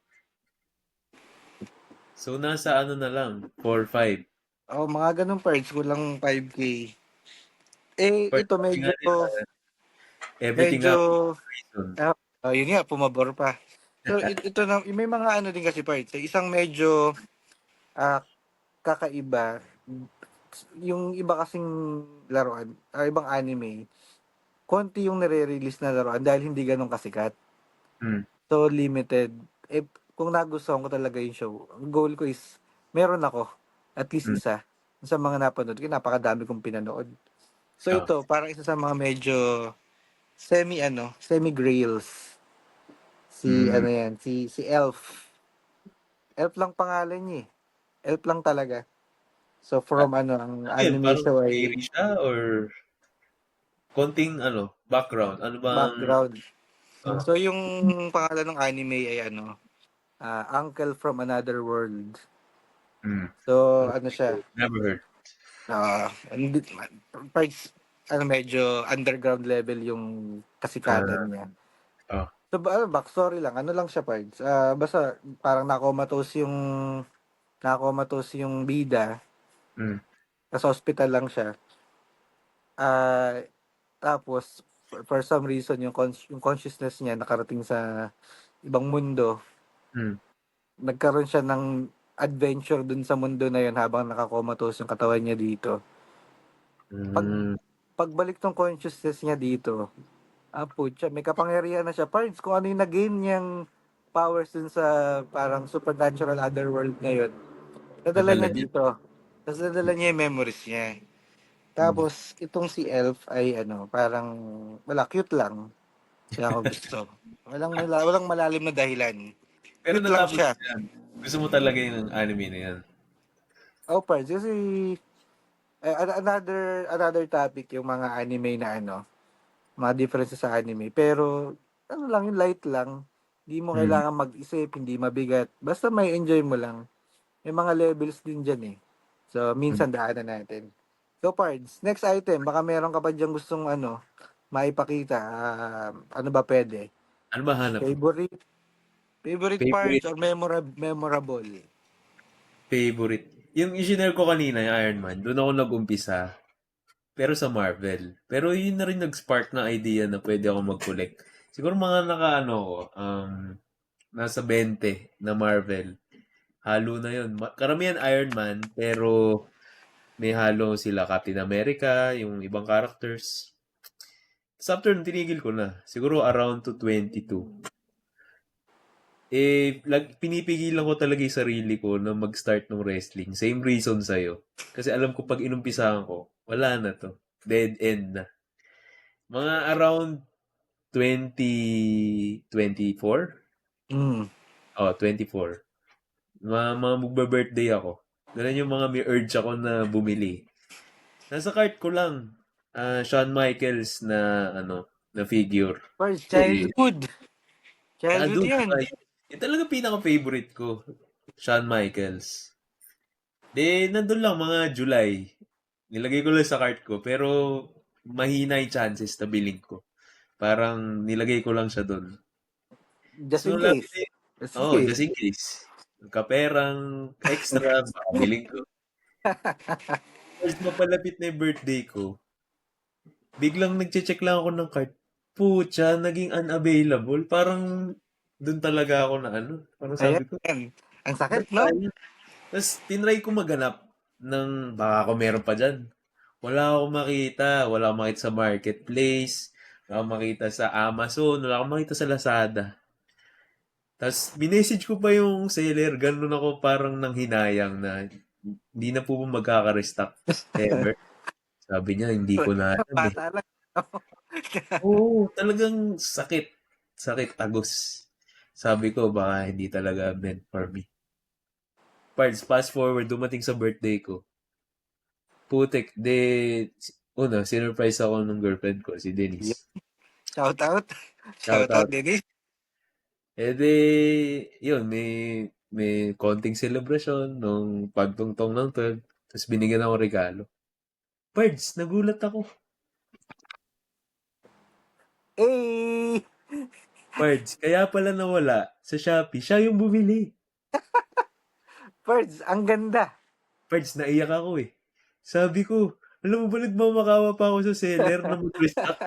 S3: So, nasa ano na lang, 4-5.
S2: Oh, mga ganun parts. Kulang 5K. Eh, ito
S3: Sabi nga nila, everything
S2: medyo,
S3: happens for a reason.
S2: yun nga, pumabor pa. So, ito na, may mga ano din kasi parts. Isang medyo, ah, kakaiba. Yung iba kasing laruan, ibang anime, konti yung nire-release na laruan dahil hindi ganun kasikat.
S3: Hmm.
S2: So, limited. Eh, kung nagustuhan ko talaga yung show, ang goal ko is, meron ako, at least
S3: Hmm.
S2: isa. Sa mga napanood ko, napakadami kong pinanood. So ito, parang isa sa mga medyo semi grails. Si
S3: Mm.
S2: ano yan, si Elf. Elf lang pangalan niya eh. Elf lang talaga. So
S3: Ah,
S2: from ano, ang
S3: ano yun?
S2: anime
S3: Parang
S2: show
S3: fairy
S2: ay
S3: siya or konting background? Ano bang
S2: background.
S3: ah,
S2: So yung pangalan ng anime ay ano, Uncle from Another World.
S3: mm.
S2: So ano siya,
S3: Never heard.
S2: hindi, parts, ano, medyo underground level yung kasikatan
S3: Ah,
S2: niya.
S3: oh.
S2: So, backstory lang. Ano lang siya, parts. Basta, parang nakomatos yung bida.
S3: Mm.
S2: Sa hospital lang siya. Ah, tapos, for some reason, yung consciousness niya nakarating sa ibang mundo.
S3: Mm.
S2: Nagkaroon siya ng adventure dun sa mundo na yun habang nakakomatos yung katawan niya dito. Pag
S3: Mm.
S2: pagbalik ng consciousness niya dito, putya, may kapangyarihan na siya. Pards, kung ano yung nag-gain niyang powers dun sa parang supernatural otherworld ngayon, nadala
S3: Nadala
S2: niya
S3: niya.
S2: dito. Tapos nadala niya yung memories niya.
S3: Mm.
S2: Tapos, itong si Elf ay ano, parang, wala, cute lang. Kaya ako gusto. Walang malalim na dahilan.
S3: Pero
S2: Cute lang
S3: natapos
S2: siya.
S3: mo yan. Gusto mo talaga yung anime na yan.
S2: Oh, Pards, kasi, another topic yung mga anime na ano, mga differences sa anime. Pero, ano lang, yung light lang. Hindi mo
S3: Mm.
S2: kailangan mag-isip, hindi mabigat. Basta may enjoy mo lang. May mga levels din dyan eh. So,
S3: Mm.
S2: minsan daanan natin. So, Pards, next item. Baka meron ka pa dyan gustong ano, maipakita. Ano ba pwede?
S3: Ano ba hanap mo?
S2: Favorite? Favorite parts
S3: Favorite.
S2: or memorable?
S3: Favorite. Yung engineer ko kanina, yung Iron Man, doon ako nag-umpisa. Pero sa Marvel. Pero yun na rin nag-spark na idea na pwede ako mag-collect. Siguro mga nasa 20 na Marvel. Halo na yun. Karamihan Iron Man, pero may halo sila Captain America, yung ibang characters. Tapos after nung tinigil ko na, siguro around to 22. Pinipigilan ko talaga yung sarili ko na mag-start ng wrestling. Same reason sa'yo. Kasi alam ko pag inumpisahan ko, wala na to. Dead end na. Mga around 2024?
S2: Hmm.
S3: Oh, 24. Mga magbe-birthday ako. Ganun yung mga may urge ako na bumili. Nasa cart ko lang. Shawn Michaels na figure.
S2: Pards,
S3: Eh,
S2: childhood. Childhood
S3: doon,
S2: yan.
S3: yung talaga pinaka-favorite ko. Shawn Michaels. Nandun lang mga July. Nilagay ko lang sa cart ko. Pero mahina yung chances na bilhin ko. Parang nilagay ko lang siya doon.
S2: Just
S3: So,
S2: in case. Just in case.
S3: just in case. Kaperang extra, baka bilhin ko. First, mapalapit na yung birthday ko. Biglang nagche-check lang ako ng card. Pucha, naging unavailable. Parang doon talaga ako na Parang sabi ko,
S2: Ayan. Ang sakit,
S3: ba't
S2: no?
S3: tayo? Tapos, tinry ko maganap ng baka ako meron pa dyan. Wala akong makita. Wala akong makita sa marketplace. Wala akong makita sa Amazon. Wala akong makita sa Lazada. Tapos, minessage ko pa yung seller. Ganun ako parang nanghinayang na hindi na po magkaka-restock ever. Sabi niya, hindi ko na alam eh.
S2: Bata lang.
S3: Oo, talagang sakit. Sakit, tagos. Sabi ko, baka hindi talaga meant for me. Parts, fast forward, dumating sa birthday ko. Putik, sinurprise ako ng girlfriend ko, si Denise.
S2: Shout out.
S3: Shout
S2: Shout out,
S3: out.
S2: Dennis.
S3: Yun, may konting celebration nung pagtungtong ng 12. Tapos binigyan ako regalo. Pards, nagulat ako.
S2: Eh!
S3: Pards, kaya pala nawala sa Shopee. Siya yung bumili.
S2: Pards, ang ganda.
S3: Pards, naiyak ako eh. Sabi ko, alam mo ba nagmamakawa pa ako sa seller na mag-restock?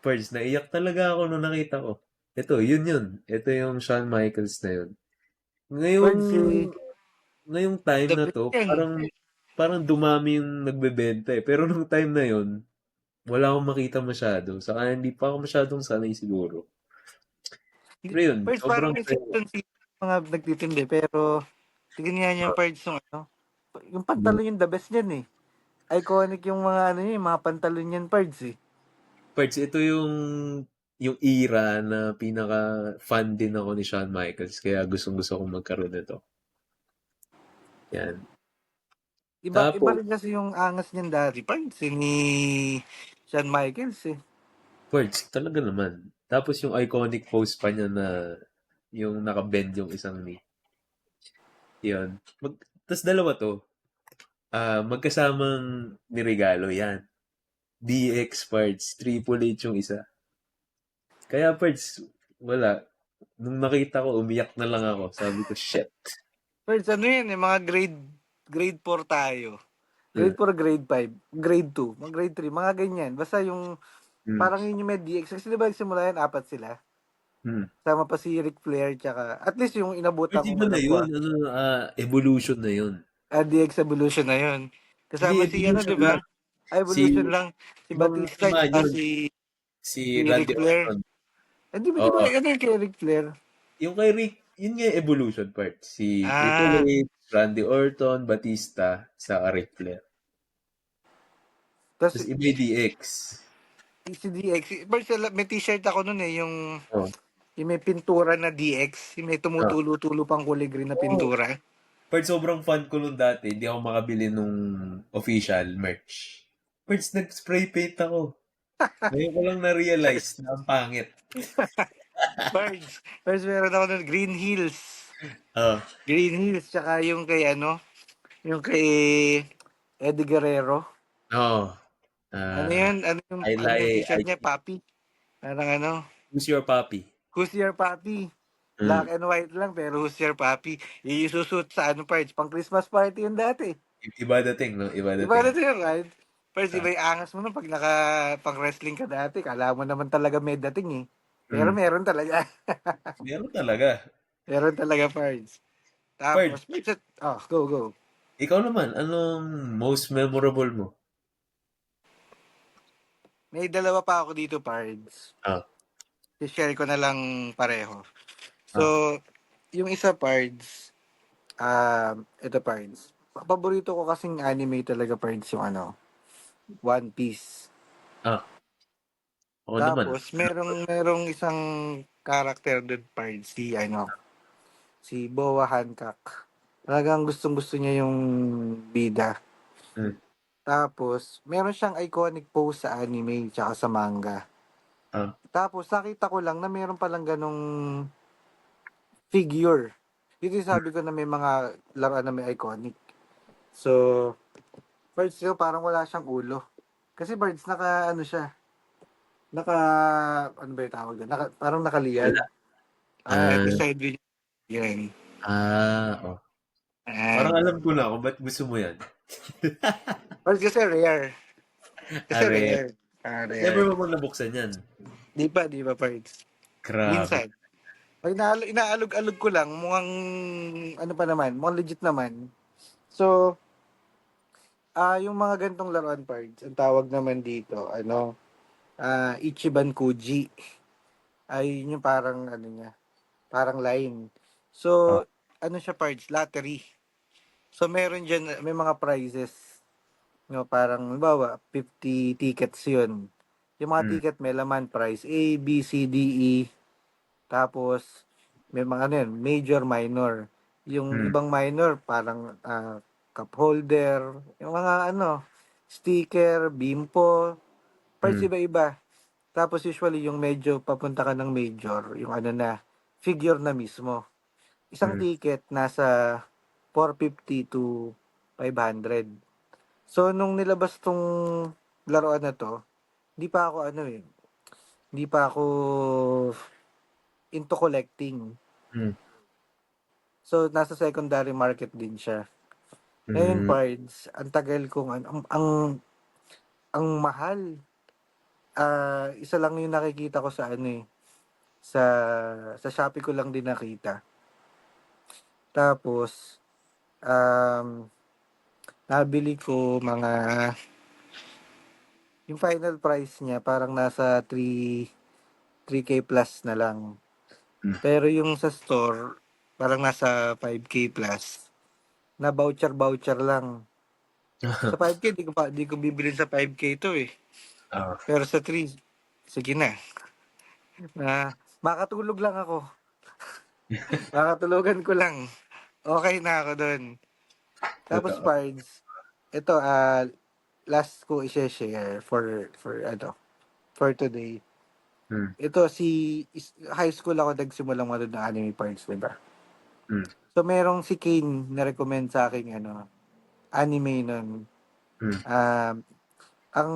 S3: Pards, naiyak talaga ako nung nakita ko. Ito, yun. Ito yung Shawn Michaels na yun. Ngayong,
S2: Pards,
S3: ngayong time
S2: the
S3: na
S2: best
S3: to,
S2: yan.
S3: parang dumami yung nagbebenta eh. Pero nung time na yun, wala akong makita masyado. Saka hindi pa ako masyadong sanay siguro. Pero yun,
S2: Pards, parang
S3: sobrang
S2: may season mga nagtitindi, pero tingin nga niya yung pards yung ano. Yung pantalon yung the best niyan eh. iconic yung mga ano yun, yung mga pantalon yan, parts eh.
S3: Parts, ito yung era na pinaka-fan din ako ni Shawn Michaels. Kaya gustong-gusto kong magkaroon nito. Yan.
S2: Iba
S3: Tapos,
S2: rin kasi yung angas niyan dati, parts eh, ni Shawn Michaels eh.
S3: parts, talaga naman. Tapos yung iconic pose pa niya na yung nakabend yung isang knee. Yun. Tapos dalawa to. Magkasamang niregalo yan. DX parts, Triple H yung isa. Kaya parts, wala. Nung nakita ko, umiyak na lang ako. Sabi ko, shit.
S2: Parts ano yun eh, mga grade 4 tayo.
S3: Uh,
S2: Grade 4, grade 5, grade 2, mga grade 3, mga ganyan. Basta yung,
S3: mm,
S2: parang yun yung may DX. Kasi diba simula yan, apat sila.
S3: mm.
S2: Sama pa si Ric Flair, tsaka, at least yung inabutan
S3: Parts
S2: kong
S3: iba na
S2: alam ko
S3: yun. Evolution na yun.
S2: DX Evolution na yun.
S3: Hindi,
S2: Kasama si ano,
S3: Evolution
S2: diba?
S3: lang. Si,
S2: Evolution lang. Si
S3: ibang
S2: Batista,
S3: naman
S2: tsaka
S3: yun. Si
S2: si Ric
S3: Randy
S2: Flair.
S3: Orton.
S2: Di ba,
S3: Oo.
S2: ano yung kay Ric Flair?
S3: Yung kay Rick, yun nga yung evolution part. Si Triple
S2: Ah,
S3: H, Randy Orton, Batista, sa Ric Flair.
S2: tapos
S3: Tapos iba yung DX.
S2: si DX. First, may t-shirt ako nun eh,
S3: Oh.
S2: yung may pintura na DX, yung may
S3: Ah.
S2: tumutulo-tulo pang kulay green na
S3: Oh.
S2: pintura.
S3: Part sobrang fun ko nung dati, hindi ako makabili nung official merch. Parts nag-spray paint ako. Ngayon ko lang na-realize na ang pangit.
S2: First meron ako nun, Green Hills.
S3: Ah,
S2: Green Hills, tsaka yung kay ano, yung kay Eddie Guerrero.
S3: oh.
S2: Ano
S3: Ah,
S2: yun? Ano yung t-shirt niya? Papi. Parang ano,
S3: who's your puppy?
S2: Who's Your Papi? Black
S3: Mm.
S2: and white lang, pero Who's Your Papi? Yung isusut sa ano parts, pang Christmas party yun dati.
S3: Iba dating, no? Iba
S2: Iba
S3: dating.
S2: na yun, right? First,
S3: Ah,
S2: iba yung angas mo nun pag pang wrestling ka dati. Kala mo naman talaga may dating eh. Pero
S3: mm.
S2: meron talaga.
S3: Meron talaga.
S2: Meron talaga parts.
S3: Part,
S2: Tapos, go.
S3: ikaw naman, anong most memorable mo?
S2: May dalawa pa ako dito, parts.
S3: Ah,
S2: I-share ko na lang pareho.
S3: ah,
S2: So, yung isa, parts, ito, parts. Paborito ko kasing anime talaga, parts, yung ano, One Piece.
S3: ah. Ako naman.
S2: Tapos, merong isang character doon, parts, si Boa Hancock. Talagang gustong-gusto niya yung bida.
S3: Mm,
S2: Tapos, meron siyang iconic pose sa anime tsaka sa manga.
S3: ah,
S2: Tapos, nakita ko lang na meron palang ganong figure. Dito yung
S3: mm,
S2: sabi ko na may mga laruan na may iconic. So, first yun, parang wala siyang ulo. Kasi birds, ano siya, naka, ano ba yung tawag doon? Parang nakaliyad.
S3: wala.
S2: Ito
S3: Ah,
S2: side view. Yan.
S3: oh. Parang
S2: Ayan.
S3: alam ko na kung ba't gusto mo yan.
S2: Birds kasi rare. Kasi
S3: Are,
S2: rare.
S3: never
S2: Rare.
S3: mo bang nabuksan yan?
S2: Di pa, birds.
S3: Grabe.
S2: Minsan. Pag inaalog-alog ko lang, mukhang, ano pa naman, mukhang legit naman. So, yung mga gantong laruan parts, ang tawag naman dito, Ichiban Kuji. Ay, yun yung parang, ano niya, parang line. So,
S3: Ah,
S2: ano siya parts, lottery. So, meron dyan, may mga prizes. No, parang, halimbawa, 50 tickets yun. Yung mga
S3: mm,
S2: ticket may laman, prize A, B, C, D, E. Tapos, may mga ano yun, major, minor. Yung
S3: mm,
S2: ibang minor, parang cup holder, yung mga sticker, bimpo, parts
S3: mm,
S2: iba-iba. Tapos usually yung medyo papunta ka ng major, yung figure na mismo. Isang
S3: mm,
S2: ticket nasa 450 to 500. So nung nilabas tong laruan na to, hindi pa ako hindi pa ako into collecting.
S3: mm,
S2: So nasa secondary market din siya. Ngayon
S3: mm.
S2: parts, ang tagal kong ang mahal. Isa lang yung nakikita ko sa sa Shopee ko lang din nakita. Tapos nabili ko yung final price niya parang nasa 3K plus na lang.
S3: Mm.
S2: Pero yung sa store, parang nasa 5K plus. Na voucher lang. Sa 5K, di ko bibilin sa 5K to eh.
S3: Ah,
S2: Pero sa 3, sige na. Makatulog lang ako. Makatulugan ko lang. Okay na ako doon. Tapos
S3: totoo.
S2: parts, ito, last ko i-share for today.
S3: Hmm,
S2: Ito, high school ako nagsimulang manood ng anime parts, di ba?
S3: hmm,
S2: So, merong si Kane na recommend sa akin, anime nun.
S3: hmm,
S2: Um, ang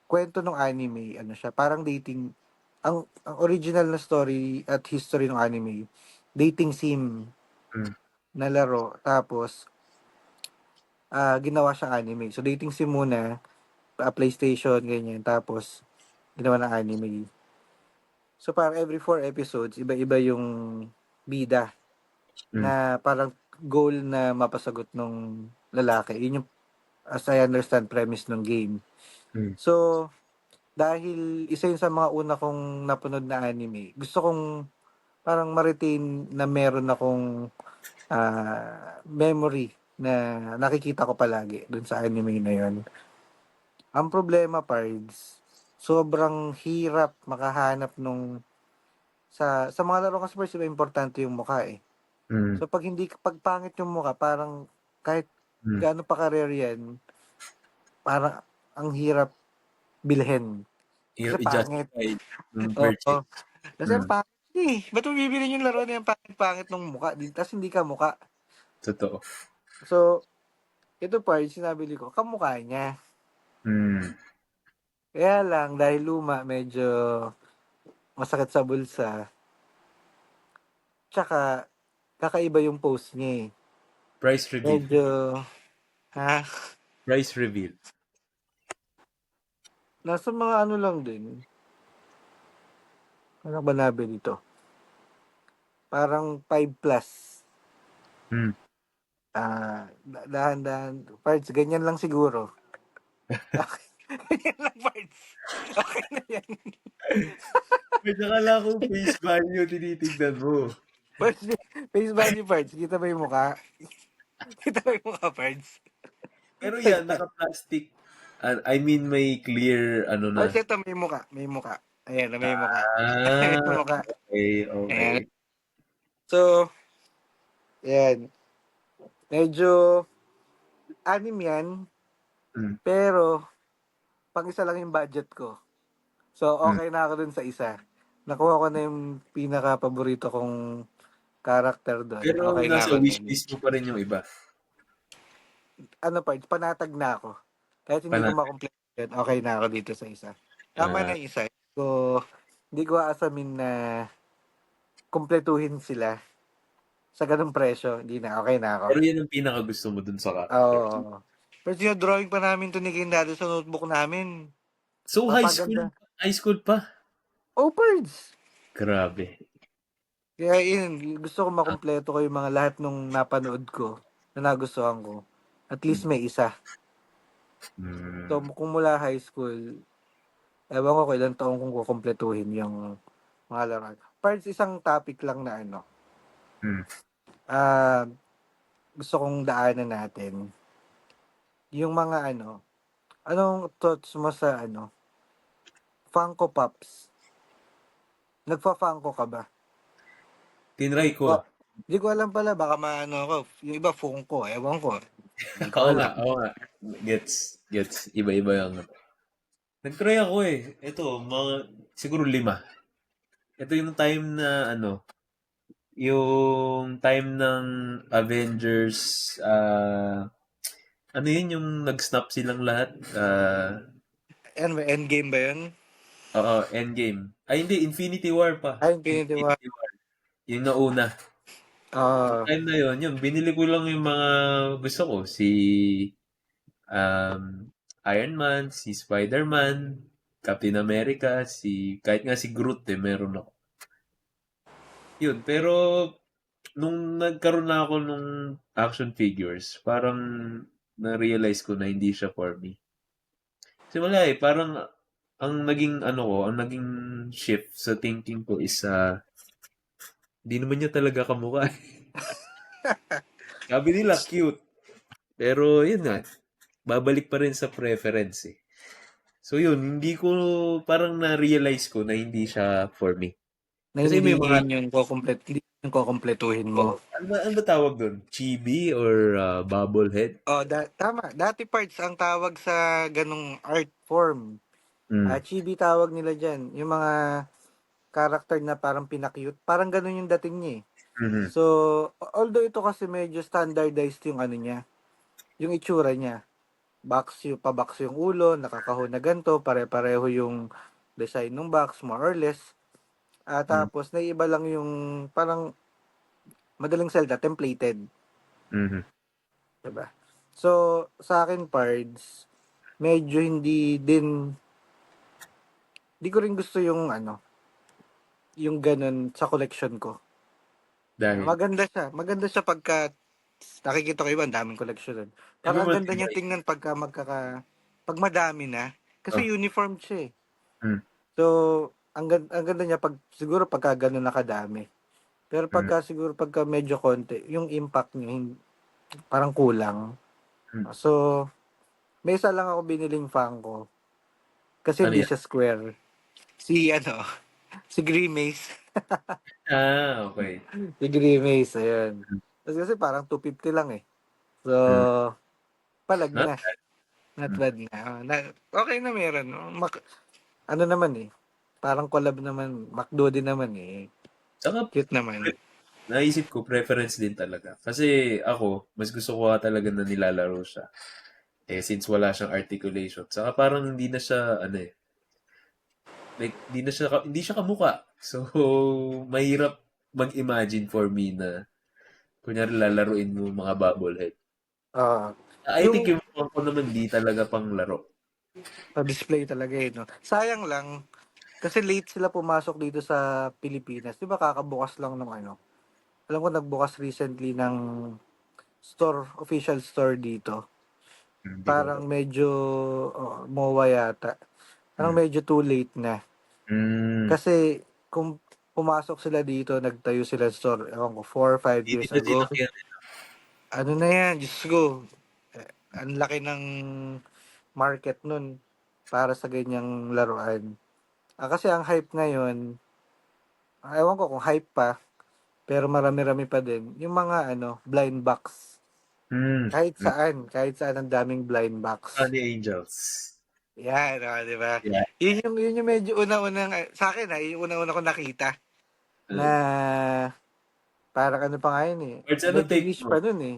S2: kwento ng anime, siya, parang dating, ang original na story at history ng anime, dating sim
S3: hmm,
S2: na laro, tapos, ginawa siyang anime. So, dating sim muna, PlayStation, ganyan, tapos, ginawa ng anime. So, parang every 4 episodes, iba-iba yung bida
S3: hmm,
S2: na parang goal na mapasagot nung lalaki. Yun yung, as I understand, premise ng game.
S3: hmm.
S2: So, dahil isa yun sa mga una kong napanood na anime, gusto kong parang ma-retain na meron akong memory na nakikita ko palagi dun sa anime na yun. Ang problema, Pards, sobrang hirap makahanap nung sa mga laro kasi Pards, iba importante yung mukha eh.
S3: Hmm,
S2: So pag pangit yung mukha, parang kahit
S3: hmm.
S2: gaano pa ka-rare yan, parang ang hirap bilhin. Kasi pangit.
S3: I-justify yung
S2: Oo.
S3: purchase.
S2: Kasi ang
S3: Hmm,
S2: pangit eh. Ba't mo bibilin yung laro na yung pangit-pangit ng mukha? Tapos hindi ka mukha.
S3: totoo.
S2: So, ito pa, yung sinabili ko, kamukha niya.
S3: Hmm,
S2: Kaya lang, dahil luma, medyo masakit sa bulsa. Tsaka, kakaiba yung post niya eh.
S3: price reveal.
S2: Medyo, ha?
S3: Price reveal.
S2: Nasa mga ano lang din. Ano ba nabili ito? Parang 5 plus.
S3: Hmm.
S2: Dahan-dahan. Parts, ganyan lang siguro. Okay. Ganyan lang, parts. Okay na yan.
S3: May nakala ko face value tinitignan mo.
S2: Parts, face value, parts. Kita ba yung mukha? Kita ba yung mukha, parts?
S3: Pero yan, naka-plastic. I mean, may clear, ano na.
S2: Parts, ito may mukha. May mukha. Ayan, may mukha. May
S3: Ah,
S2: mukha.
S3: okay, okay.
S2: Ayan. So, ayan. Medyo anime yan,
S3: Hmm,
S2: pero pang isa lang yung budget ko. So,
S3: hmm.
S2: okay na ako dun sa isa. Nakuha ko na yung pinaka-paborito kong character doon.
S3: Pero
S2: Okay na
S3: nasa
S2: ako doon.
S3: wishlist mo pa rin yung iba.
S2: Ano parts, panatag na ako. Kahit hindi ko
S3: Panat.
S2: makomplete yun, okay na ako dito sa isa. Tama
S3: Ah,
S2: na yung isa. Hindi ko aasamin na kumpletuhin sila sa ganung presyo. Hindi na, okay na ako.
S3: pero yan ang pinaka gusto mo dun sa character.
S2: Oo. Pero sinodrawing pa namin to ni King dati sa notebook namin.
S3: So,
S2: Papaganda.
S3: high school pa.
S2: Oh, birds!
S3: Grabe.
S2: Kaya yun, gusto ko
S3: Ah,
S2: makumpleto ko yung mga lahat nung napanood ko na nagustuhan ko. At least may isa. So,
S3: hmm,
S2: kung mula high school, ewan ko kung ilang taong kong kukumpletuhin yung mga laruan. Parts, isang topic lang na
S3: hmm.
S2: ah gusto kong daanan natin. Yung mga anong thoughts mo sa Funko Pops? Nagfa-Funko ka ba?
S3: Tinry ko.
S2: Ba, hindi ko alam pala, baka maano ako. Yung iba Funko, ewan ko. Hindi ko
S3: Oo nga,
S2: alam.
S3: oo nga. Gets. Iba-iba yung ano. Nag-try ako eh. Ito, siguro 5. Ito yung time na yung time ng Avengers, ano yun, yung nag-snap silang lahat?
S2: Ano ba, Endgame ba yun?
S3: Oo, Endgame. Ay, hindi, Infinity War pa.
S2: Ay, Infinity War.
S3: Infinity War. Yung nauna. Yung
S2: Ah,
S3: time na yun, binili ko lang yung mga gusto ko. Si Iron Man, si Spider-Man, Captain America, kahit nga si Groot meron ako. Yun, pero nung nagkaroon na ako nung action figures, parang na-realize ko na hindi siya for me. Kasi wala eh, parang ang naging shift sa thinking ko is hindi naman niya talaga kamukha. Sabi nila cute. Pero yun nga, babalik pa rin sa preference eh. So yun, hindi ko parang na-realize ko na hindi siya for me.
S2: Na
S3: Kasi
S2: hindi
S3: may mga,
S2: yun yung hindi yung kukumpletuhin mo.
S3: oh, ano ba tawag doon? Chibi or bobblehead?
S2: Oh, tama. Dati parts ang tawag sa ganong art form.
S3: Mm.
S2: Chibi tawag nila dyan. Yung mga character na parang pinakyut. Parang ganun yung dating niya eh.
S3: Mhm.
S2: So, although ito kasi medyo standardized yung ano niya, yung itsura niya. Pabox yung ulo, nakakahon na ganito, pare-pareho yung design ng box, more or less.
S3: Mm.
S2: Tapos, naiiba lang yung parang madaling Zelda, templated.
S3: Mhm.
S2: Diba? So, sa akin parts, medyo hindi ko rin gusto yung ano, yung ganun sa collection ko.
S3: Dahil,
S2: Maganda siya pagka nakikita ko iba, ang daming collection nun.
S3: sabi
S2: Parang
S3: mo
S2: ang ganda niyang
S3: tibay.
S2: tingnan pag madami na. Kasi
S3: Oh.
S2: uniform siya eh.
S3: Mm.
S2: So, ang ganda niya siguro pagka ganun nakadami. Pero
S3: Mm.
S2: pagka medyo konti, yung impact niya parang kulang.
S3: Mm.
S2: So, may isa lang ako biniling Funko. Kasi
S3: Ano
S2: hindi
S3: yan?
S2: siya square. Si Grimace.
S3: Okay.
S2: Si Grimace, ayun.
S3: Mm.
S2: Kasi parang 250 lang eh. So,
S3: Mm.
S2: palag
S3: Not
S2: na.
S3: bad.
S2: Not
S3: Mm.
S2: bad na. Okay na meron. Ano naman eh. Parang collab naman. McDo din naman eh.
S3: Saka,
S2: Cute naman.
S3: naisip ko, preference din talaga. Kasi ako, mas gusto ko talaga na nilalaro siya. Eh, since wala siyang articulation. Saka parang hindi na siya, ano eh, like, hindi siya kamukha. So, mahirap mag-imagine for me na, kunyari lalaruin mo mga bobblehead.
S2: Ah,
S3: I think
S2: yung
S3: yung mga ko naman di talaga pang laro.
S2: display talaga eh, no? Sayang lang, kasi late sila pumasok dito sa Pilipinas. Di ba kakabukas lang nung ano? Alam ko nagbukas recently ng official store dito.
S3: Hindi ko
S2: Parang
S3: alam.
S2: medyo MOA yata. Parang
S3: Mm.
S2: medyo too late na.
S3: Mm.
S2: Kasi kung pumasok sila dito, nagtayo sila store, ewan ko, 4 or 5
S3: Hindi
S2: years
S3: nila
S2: ago.
S3: tinakyan.
S2: Ano na yan, Diyos ko. Ang laki ng market nun para sa ganyang laruan. Kasi ang hype ngayon, ewan ko kung hype pa, pero marami-rami pa din. Yung mga blind box.
S3: Mm.
S2: Kahit saan ang daming blind box.
S3: Honey Angels.
S2: Yan, di ba?
S3: Yeah.
S2: Yun yung medyo una-unang, sa akin yung una-una ko nakita na
S3: Uh,
S2: parang ano pa nga yun eh.
S3: Words, ano
S2: Medyo
S3: take
S2: niche
S3: mo?
S2: pa dun eh.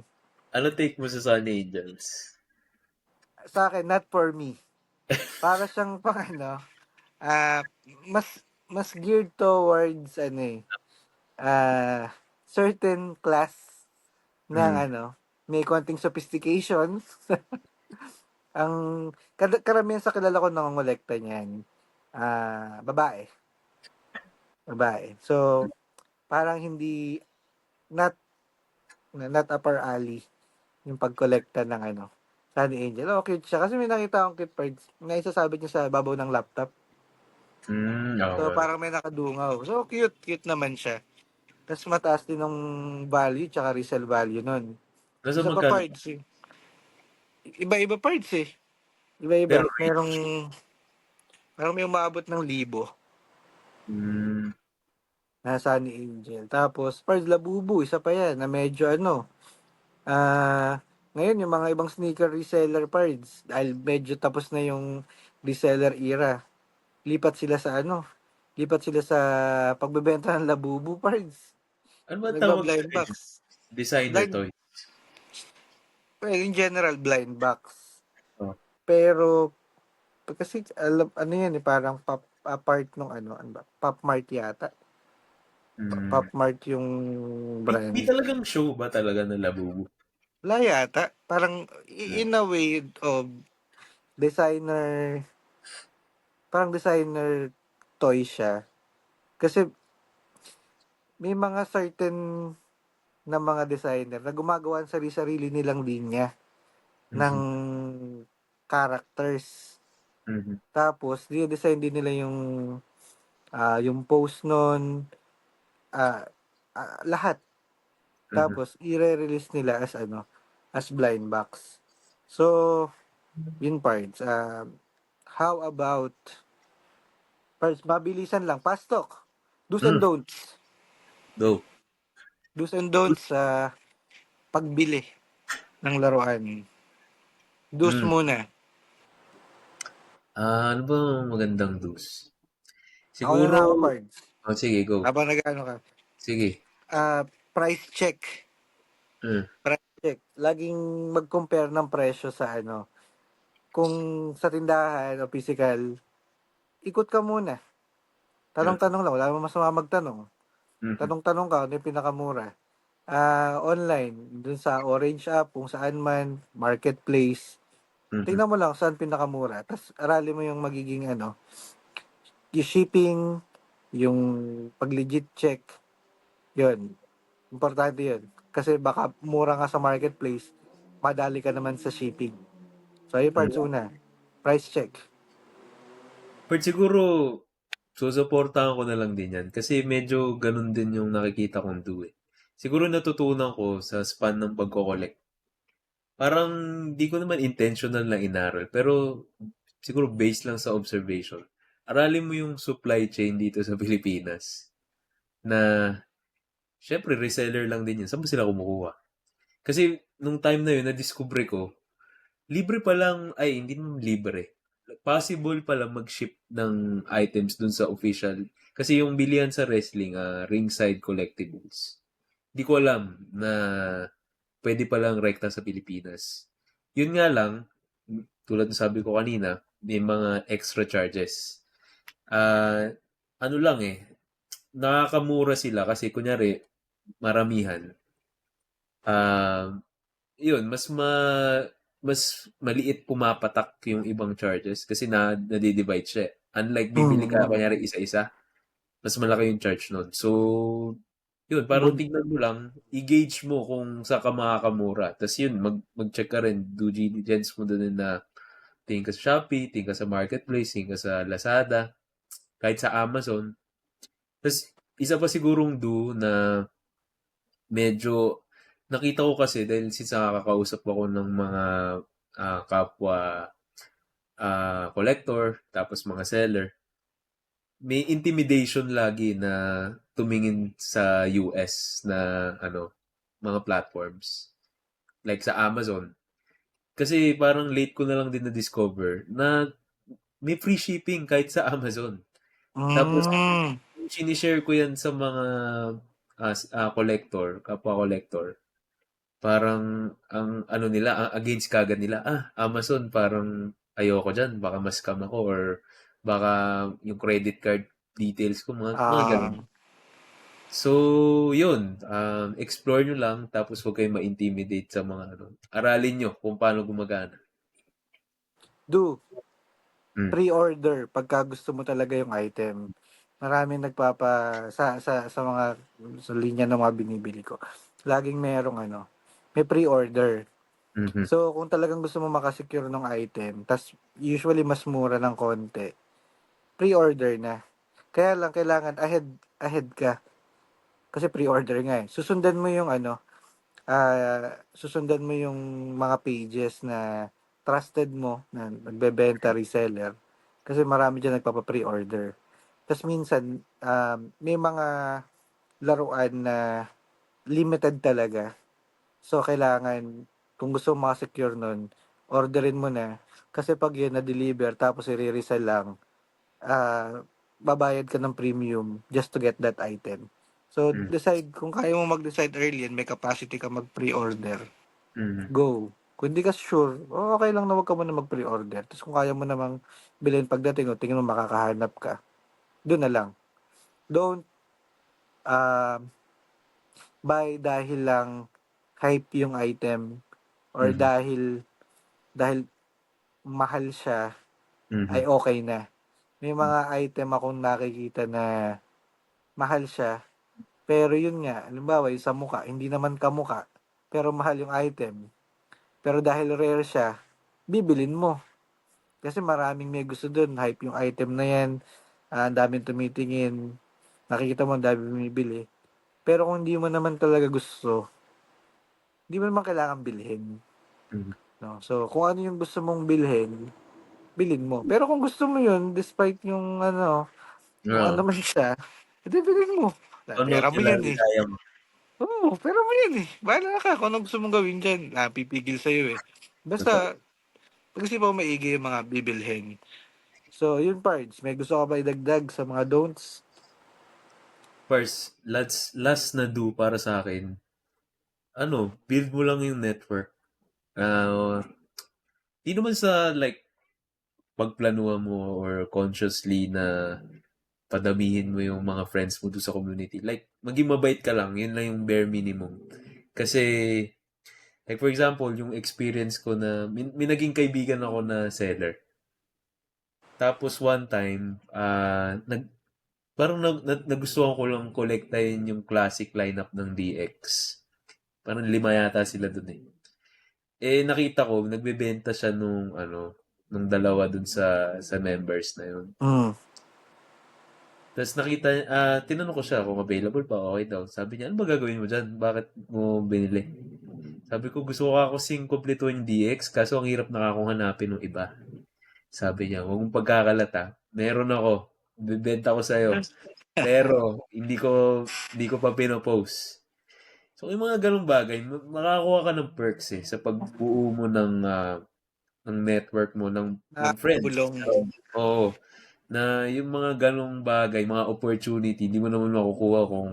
S3: Ano take mo sa Sunny Angels?
S2: Sa akin, not for me. Para siyang pang ah, mas mas geared towards certain class ng
S3: Mm.
S2: may konting sophistication. Ang karamihan sa kilala ko nangongolekta niyan, babae, babae. So, parang hindi not not upper alley yung pagkolekta ng Sunny Angel. Oh, cute siya. Kasi may nakita akong cute parts na isasabit niya sa babaw ng laptop.
S3: Oo
S2: So,
S3: nga.
S2: parang may nakadungaw. So, cute. Cute naman siya. Tapos mataas din ng value tsaka resale value nun.
S3: Nasa
S2: Isa pa
S3: magkano?
S2: parts eh. Iba-iba parts eh.
S3: Pero
S2: Iba-iba.
S3: range.
S2: Parang may umabot ng 1,000
S3: Mm.
S2: na Sunny Angel. Tapos, parts Labubu, isa pa yan na medyo ngayon yung mga ibang sneaker reseller parts, dahil medyo tapos na yung reseller era, lipat sila sa pagbebenta ng Labubu parts.
S3: Ano ba tawag sa
S2: Nagba-blind
S3: ganyan?
S2: box.
S3: Designer
S2: Blind,
S3: toy.
S2: well, in general, blind box.
S3: Oh.
S2: Pero, kasi, ano yan eh, parang part nung ano ba? Pop Mart yata.
S3: Mm.
S2: Pop Mart yung
S3: May
S2: brand.
S3: talagang show ba talaga na Labubu?
S2: Wala yata. Parang,
S3: Mm.
S2: in a way of designer, parang designer toy siya. Kasi, may mga certain na mga designer na gumagawa ng sarili-sarili nilang linya ng
S3: Mhm.
S2: characters.
S3: Mhm.
S2: Tapos, dinedesign din nila yung pose nun, lahat.
S3: Mhm.
S2: Tapos, i-release nila as as blind box. So, yun parts. How about, parts, mabilisan lang, pastok. Do's and
S3: Mm,
S2: don'ts.
S3: go.
S2: Do's and don'ts sa pagbili ng laruan. Do's
S3: Mm.
S2: muna.
S3: Ano ba magandang dos?
S2: Ako na
S3: Siguro,
S2: ako, parts.
S3: oh, sige, go.
S2: Habang nag-ano ka.
S3: Sige.
S2: Price check.
S3: Mm.
S2: Price check. Laging mag-compare ng presyo sa ano. Kung sa tindahan o physical, ikot ka muna.
S3: Mm.
S2: Tanong-tanong lang. Wala namang masama magtanong.
S3: Mhm.
S2: Tanong-tanong ka ano yung pinakamura. Online, dun sa Orange app, kung saan man, marketplace.
S3: Mhm.
S2: Tingnan mo lang saan pinakamura. Tapos aralin mo yung magiging ano, yung shipping, yung pag-legit check. Yun. Importante yun. Kasi baka mura nga sa marketplace, madali ka naman sa shipping. So, yung
S3: Mm.
S2: parts una. Price check.
S3: But siguro, susuportahan ko na lang din yan. Kasi medyo ganun din yung nakikita kong do eh. Siguro natutunan ko sa span ng pagko-collect. Parang di ko naman intentional na inaral. Pero siguro based lang sa observation. Aralin mo yung supply chain dito sa Pilipinas. Na, syempre, reseller lang din yun. Saan ba sila kumukuha? Kasi nung time na yun, na-discover ko, libre pa lang, ay hindi naman libre. Possible pa lang mag-ship ng items dun sa official. Kasi yung bilihan sa wrestling, ringside collectibles. Di ko alam na pwede pa lang rekta sa Pilipinas. Yun nga lang, tulad ng sabi ko kanina, may mga extra charges. Ah, ano lang eh, nakakamura sila kasi kunyari, maramihan. Ah, yun, mas maliit pumapatak yung ibang charges kasi nadi-divide siya. Unlike bibili ka
S2: Mm.
S3: kunyari isa-isa, mas malaki yung charge nun. So, yun, parang
S2: Good.
S3: tignan mo lang, i-gauge mo kung saan ka makakamura. Tapos yun, mag-check ka rin, do diligence mo din na tingin ka sa Shopee, tingin ka sa Marketplace, tingin ka sa Lazada, kahit sa Amazon. Tapos, isa pa sigurong do na medyo nakita ko kasi dahil since nakakausap ako ng mga kapwa collector, tapos mga seller, may intimidation lagi na tumingin sa US na ano, mga platforms. Like sa Amazon. Kasi parang late ko na lang din na-discover na may free shipping kahit sa Amazon. Tapos,
S2: Mm.
S3: sinishare ko yan sa mga collector, kapwa collector. Parang ang ano nila, ang against kagad nila, Amazon parang ayoko diyan, baka ma-scam ako or baka yung credit card details ko mga
S2: Ah,
S3: ganun. So, yun, explore nyo lang tapos huwag kayong ma-intimidate sa mga ano. Aralin nyo kung paano gumagana.
S2: do.
S3: Mm.
S2: Pre-order pagka gusto mo talaga yung item. Maraming sa mga sa linya ng mga binibili ko. Laging merong ano, may pre-order.
S3: Mhm.
S2: So, kung talagang gusto mo makasecure ng item, tas usually mas mura ng konti, pre-order na. Kaya lang kailangan ahead ka kasi pre-order nga eh. Susundan mo yung mga pages na trusted mo na nagbebenta reseller kasi marami diyan nagpapa-pre-order. Tas minsan may mga laruan na limited talaga. So kailangan kung gusto mo ma-secure nun, orderin mo na kasi pag yun na-deliver tapos i-resell lang, babayad ka ng premium just to get that item. So,
S3: Mm.
S2: decide kung kaya mo mag-decide early and may capacity ka mag-pre-order,
S3: Mhm.
S2: go. Kung hindi ka sure, okay lang na wag ka muna mag-pre-order. Tapos kung kaya mo namang bilhin pagdating o tingin mo makakahanap ka, doon na lang. Don't uh, buy dahil lang hype yung item or
S3: Mhm.
S2: dahil mahal siya
S3: Mhm.
S2: ay okay na. May mga item akong nakikita na mahal siya, pero yun nga, halimbawa yung sa mukha, hindi naman kamukha, pero mahal yung item. Pero dahil rare siya, bibilin mo. Kasi maraming may gusto dun, hype yung item na yan, ang daming tumitingin, nakikita mo ang daming bumibili. Pero kung hindi mo naman talaga gusto, Hindi mo naman kailangan bilhin.
S3: Mm.
S2: No? So, kung ano yung gusto mong bilhin, bilhin mo. Pero kung gusto mo yun, despite yung kung
S3: Oo.
S2: ano man siya, edi bilhin mo.
S3: Ano
S2: Pera mo yan eh.
S3: kaya mo.
S2: Oo, pera mo yan eh. Bahala ka kung ano gusto mong gawin dyan. Pipigil sa'yo eh.
S3: Totoo.
S2: Basta, pag-isipan mo maigi yung mga bibilhin. So, yun parts. May gusto ka ba idagdag sa mga don'ts?
S3: First, last na do para sa akin, build mo lang yung network. Di naman sa like, pagplanuhan mo or consciously na padamihin mo yung mga friends mo doon sa community. Like, maging mabait ka lang. Yun lang yung bare minimum. Kasi, like for example, yung experience ko na, may naging kaibigan ako na seller. Tapos one time, parang nagustuhan ko lang kolektahin yung classic lineup ng DX. Parang 5 yata sila dun eh. Nakita ko, nagbebenta siya nung dalawa dun sa members na yun.
S2: Mm.
S3: Tapos tinanong ko siya kung available pa, okay daw. Sabi niya, ano ba gagawin mo dyan? Bakit mo binili? Sabi ko, gusto ko kasing kumpleto yung DX, kaso ang hirap na akong hanapin ng iba. Sabi niya, huwag mong pagkakalata. Meron ako. Bibenta ko sa'yo. Pero, hindi ko pa pinopost. So, yung mga ganong bagay, makakakuha ka ng perks sa pagbuo mo ng network mo, ng friends.
S2: Bulong.
S3: Oo. Na yung mga ganong bagay, mga opportunity, hindi mo naman makukuha kung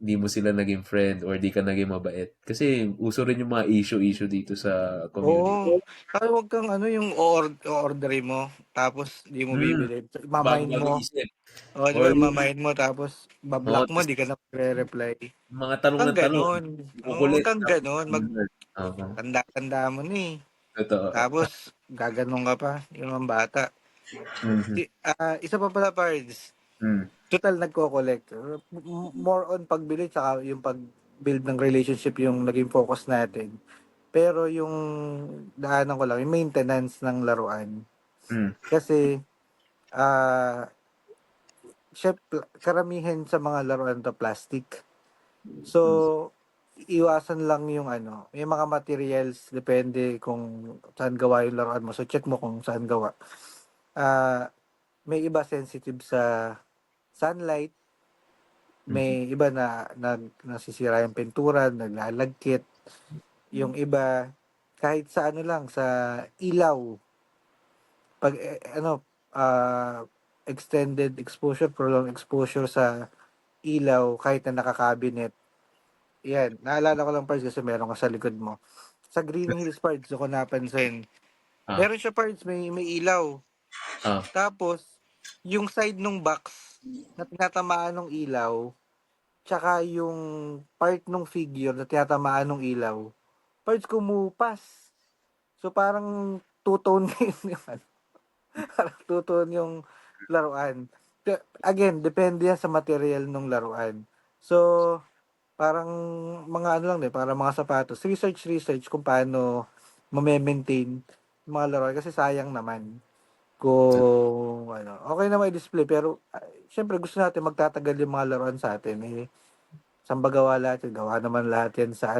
S3: hindi mo sila naging friend or di ka naging mabait. Kasi uso rin yung mga issue dito sa community.
S2: Oo. Saka huwag kang yung o-orderin mo, tapos di mo
S3: Hmm,
S2: bibili. Mamain
S3: bago-bago
S2: mo.
S3: isip.
S2: O, di
S3: Or
S2: ba,
S3: yung,
S2: mamain mo, tapos bablock mo,
S3: tas
S2: di ka na magre-reply.
S3: mga tanong
S2: Huwag
S3: ng
S2: kang
S3: tanong,
S2: ganon. Oo, huwag
S3: kukulit,
S2: kang
S3: tapos
S2: ganon.
S3: Oo,
S2: Tanda mo na eh.
S3: totoo.
S2: Tapos, gaganong ka pa. Yung mga bata.
S3: Mhm.
S2: Isa pa pala, Pards.
S3: Mm.
S2: Total nagko-collect. More on pagbili tsaka yung pag-build ng relationship yung naging focus natin. Pero yung daanan ko lang, yung maintenance ng laruan.
S3: Mm.
S2: Kasi, syempre, karamihan sa mga laruan to plastic. So, iwasan lang yung yung mga materials, depende kung saan gawa yung laruan mo. So, check mo kung saan gawa. May iba sensitive sa sunlight,
S3: Mhm.
S2: may iba na nasisira yung pintura, naglalagkit. Yung iba, kahit sa lang, sa ilaw, pag extended exposure, prolonged exposure sa ilaw, kahit na naka-cabinet, yan, naalala ko lang parts kasi meron ka sa likod mo. Sa Green Hills parts, doon ko napansin.
S3: Ah,
S2: Meron siya parts, may ilaw.
S3: ah,
S2: Tapos, yung side nung box na tinatamaan ng ilaw, tsaka yung part nung figure na tinatamaan ng ilaw, parts kumupas. So, parang two-tone yung parang two-tone yung laruan. Again, depende yan sa material ng laruan. So, parang mga lang parang mga sapatos. Research kung paano ma-maintain yung mga laruan kasi sayang naman kung okay na may display pero syempre gusto natin magtatagal yung mga laruan sa atin saan ba gawa lahat yan? Gawa naman lahat yan sa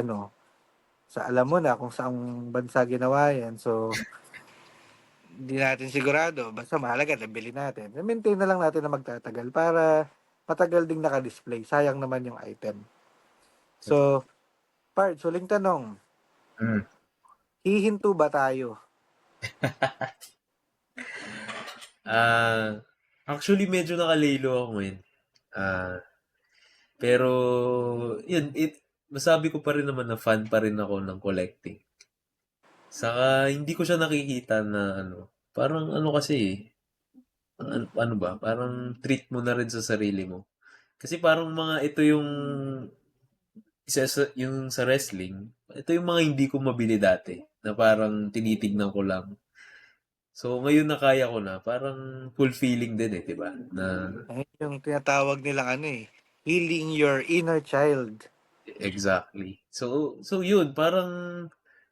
S2: sa alam mo na kung saang bansa ginawa yan. So, hindi natin sigurado. Basta mahalaga, nabili natin. Maintain na lang natin na magtatagal para matagal ding naka-display. Sayang naman yung item. So, Parts, huling tanong.
S3: mm.
S2: Hihinto ba tayo?
S3: Actually, medyo nakalilo ako ngayon. Pero, yun, masabi ko pa rin naman na fan pa rin ako ng collecting. Saka, hindi ko siya nakikita na parang kasi ano ba, parang treat mo na rin sa sarili mo. Kasi parang ito yung, yung sa wrestling, ito yung mga hindi ko mabili dati, na parang tinitignan ko lang. So, ngayon na kaya ko na, parang fulfilling din di ba? Na,
S2: Ayun yung tinatawag nilang healing your inner child.
S3: exactly. So yun, parang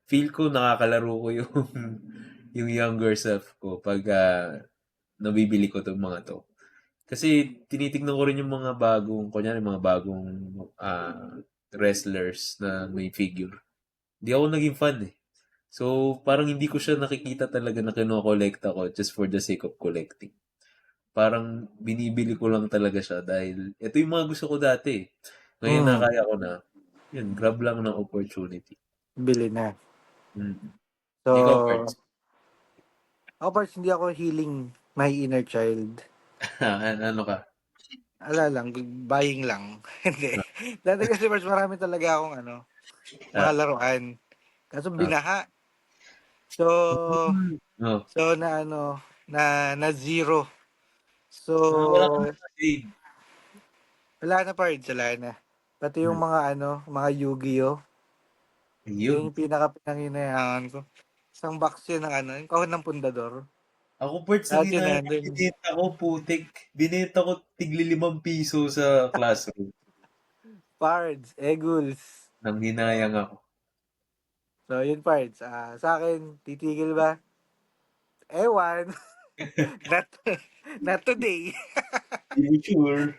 S3: feel ko nakakalaro ko yung yung younger self ko pag nabibili ko itong mga to. Kasi tinitignan ko rin yung mga bagong, kunyari mga bagong wrestlers na may figure. Di ako naging fan eh. So, parang hindi ko siya nakikita talaga na kinokolekta ko just for the sake of collecting. Parang binibili ko lang talaga siya dahil ito yung mga gusto ko dati eh. Ngayon na
S2: Hmm,
S3: kaya ko na, yun, grab lang ng opportunity.
S2: bili na.
S3: Mm. Ikaw,
S2: So,
S3: Parts.
S2: ako parts, hindi ako healing my inner child.
S3: Ano ka?
S2: Ala lang, buying lang. Hindi. Dati kasi parts, marami talaga akong mga
S3: Ah,
S2: laruan. Kaso
S3: ah.
S2: binaha. So,
S3: Oh.
S2: na zero. So,
S3: Wala ka na grade.
S2: wala na parts, wala na. Pati yung
S3: Hmm.
S2: mga Yu-Gi-Oh! Yun
S3: Ayun.
S2: yung pinaka-pinanginayangan ko. Isang box yun ng yung kahon ng pundador.
S3: Ako, Parts,
S2: Lahat
S3: hindi
S2: yun
S3: na
S2: nandun.
S3: binenta ko, putik. Binenta ko tigli 5 piso sa classroom.
S2: Parts, Eguls.
S3: Nang hinayang ako.
S2: So, yun parts. Sa akin, titigil ba? Ewan. not, not today.
S3: Hindi sure.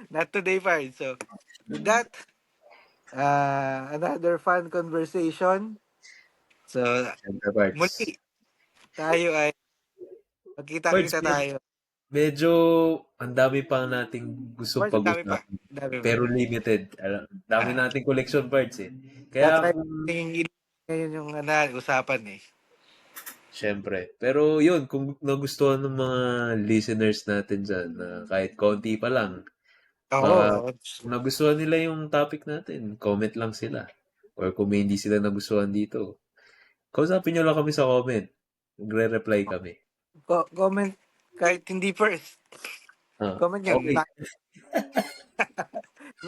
S2: Not today, parts. So, with that, another fun conversation. So,
S3: Siyempre, Parts.
S2: muli, tayo ay
S3: Parts,
S2: magkita-kita tayo.
S3: medyo ang dami pa nating gustong
S2: Parts, ang dami pa.
S3: pag-usapan.
S2: Dami pa.
S3: Pero limited. Dami
S2: Ah,
S3: nating collection parts eh. Kaya
S2: tatry
S3: kung
S2: natin ngayon yung usapan eh.
S3: Siyempre. Pero yun, kung nagustuhan ng mga listeners natin dyan, na kahit konti pa lang, baka
S2: Oo.
S3: kung nagustuhan nila yung topic natin, comment lang sila. Or kung may hindi sila nagustuhan dito, kausapin nyo lang kami sa comment. Magre-reply kami.
S2: Comment kahit hindi first.
S3: Ah,
S2: Comment yun.
S3: okay.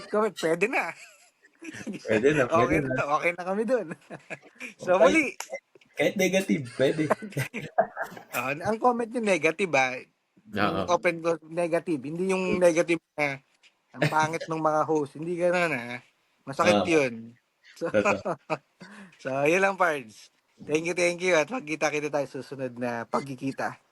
S2: Comment, pwede na.
S3: Pwede na, pwede
S2: Okay na
S3: na.
S2: to. Okay na kami dun.
S3: O
S2: So
S3: kahit,
S2: muli,
S3: kahit negative, pwede.
S2: ang comment yung negative
S3: Oo.
S2: yung open ko negative. Hindi yung negative na ang pangit ng mga host. Hindi gano'n Masakit
S3: Ah,
S2: yun. So,
S3: totoo.
S2: so yun lang parts. Thank you. At magkita-kita tayo susunod na pagkikita.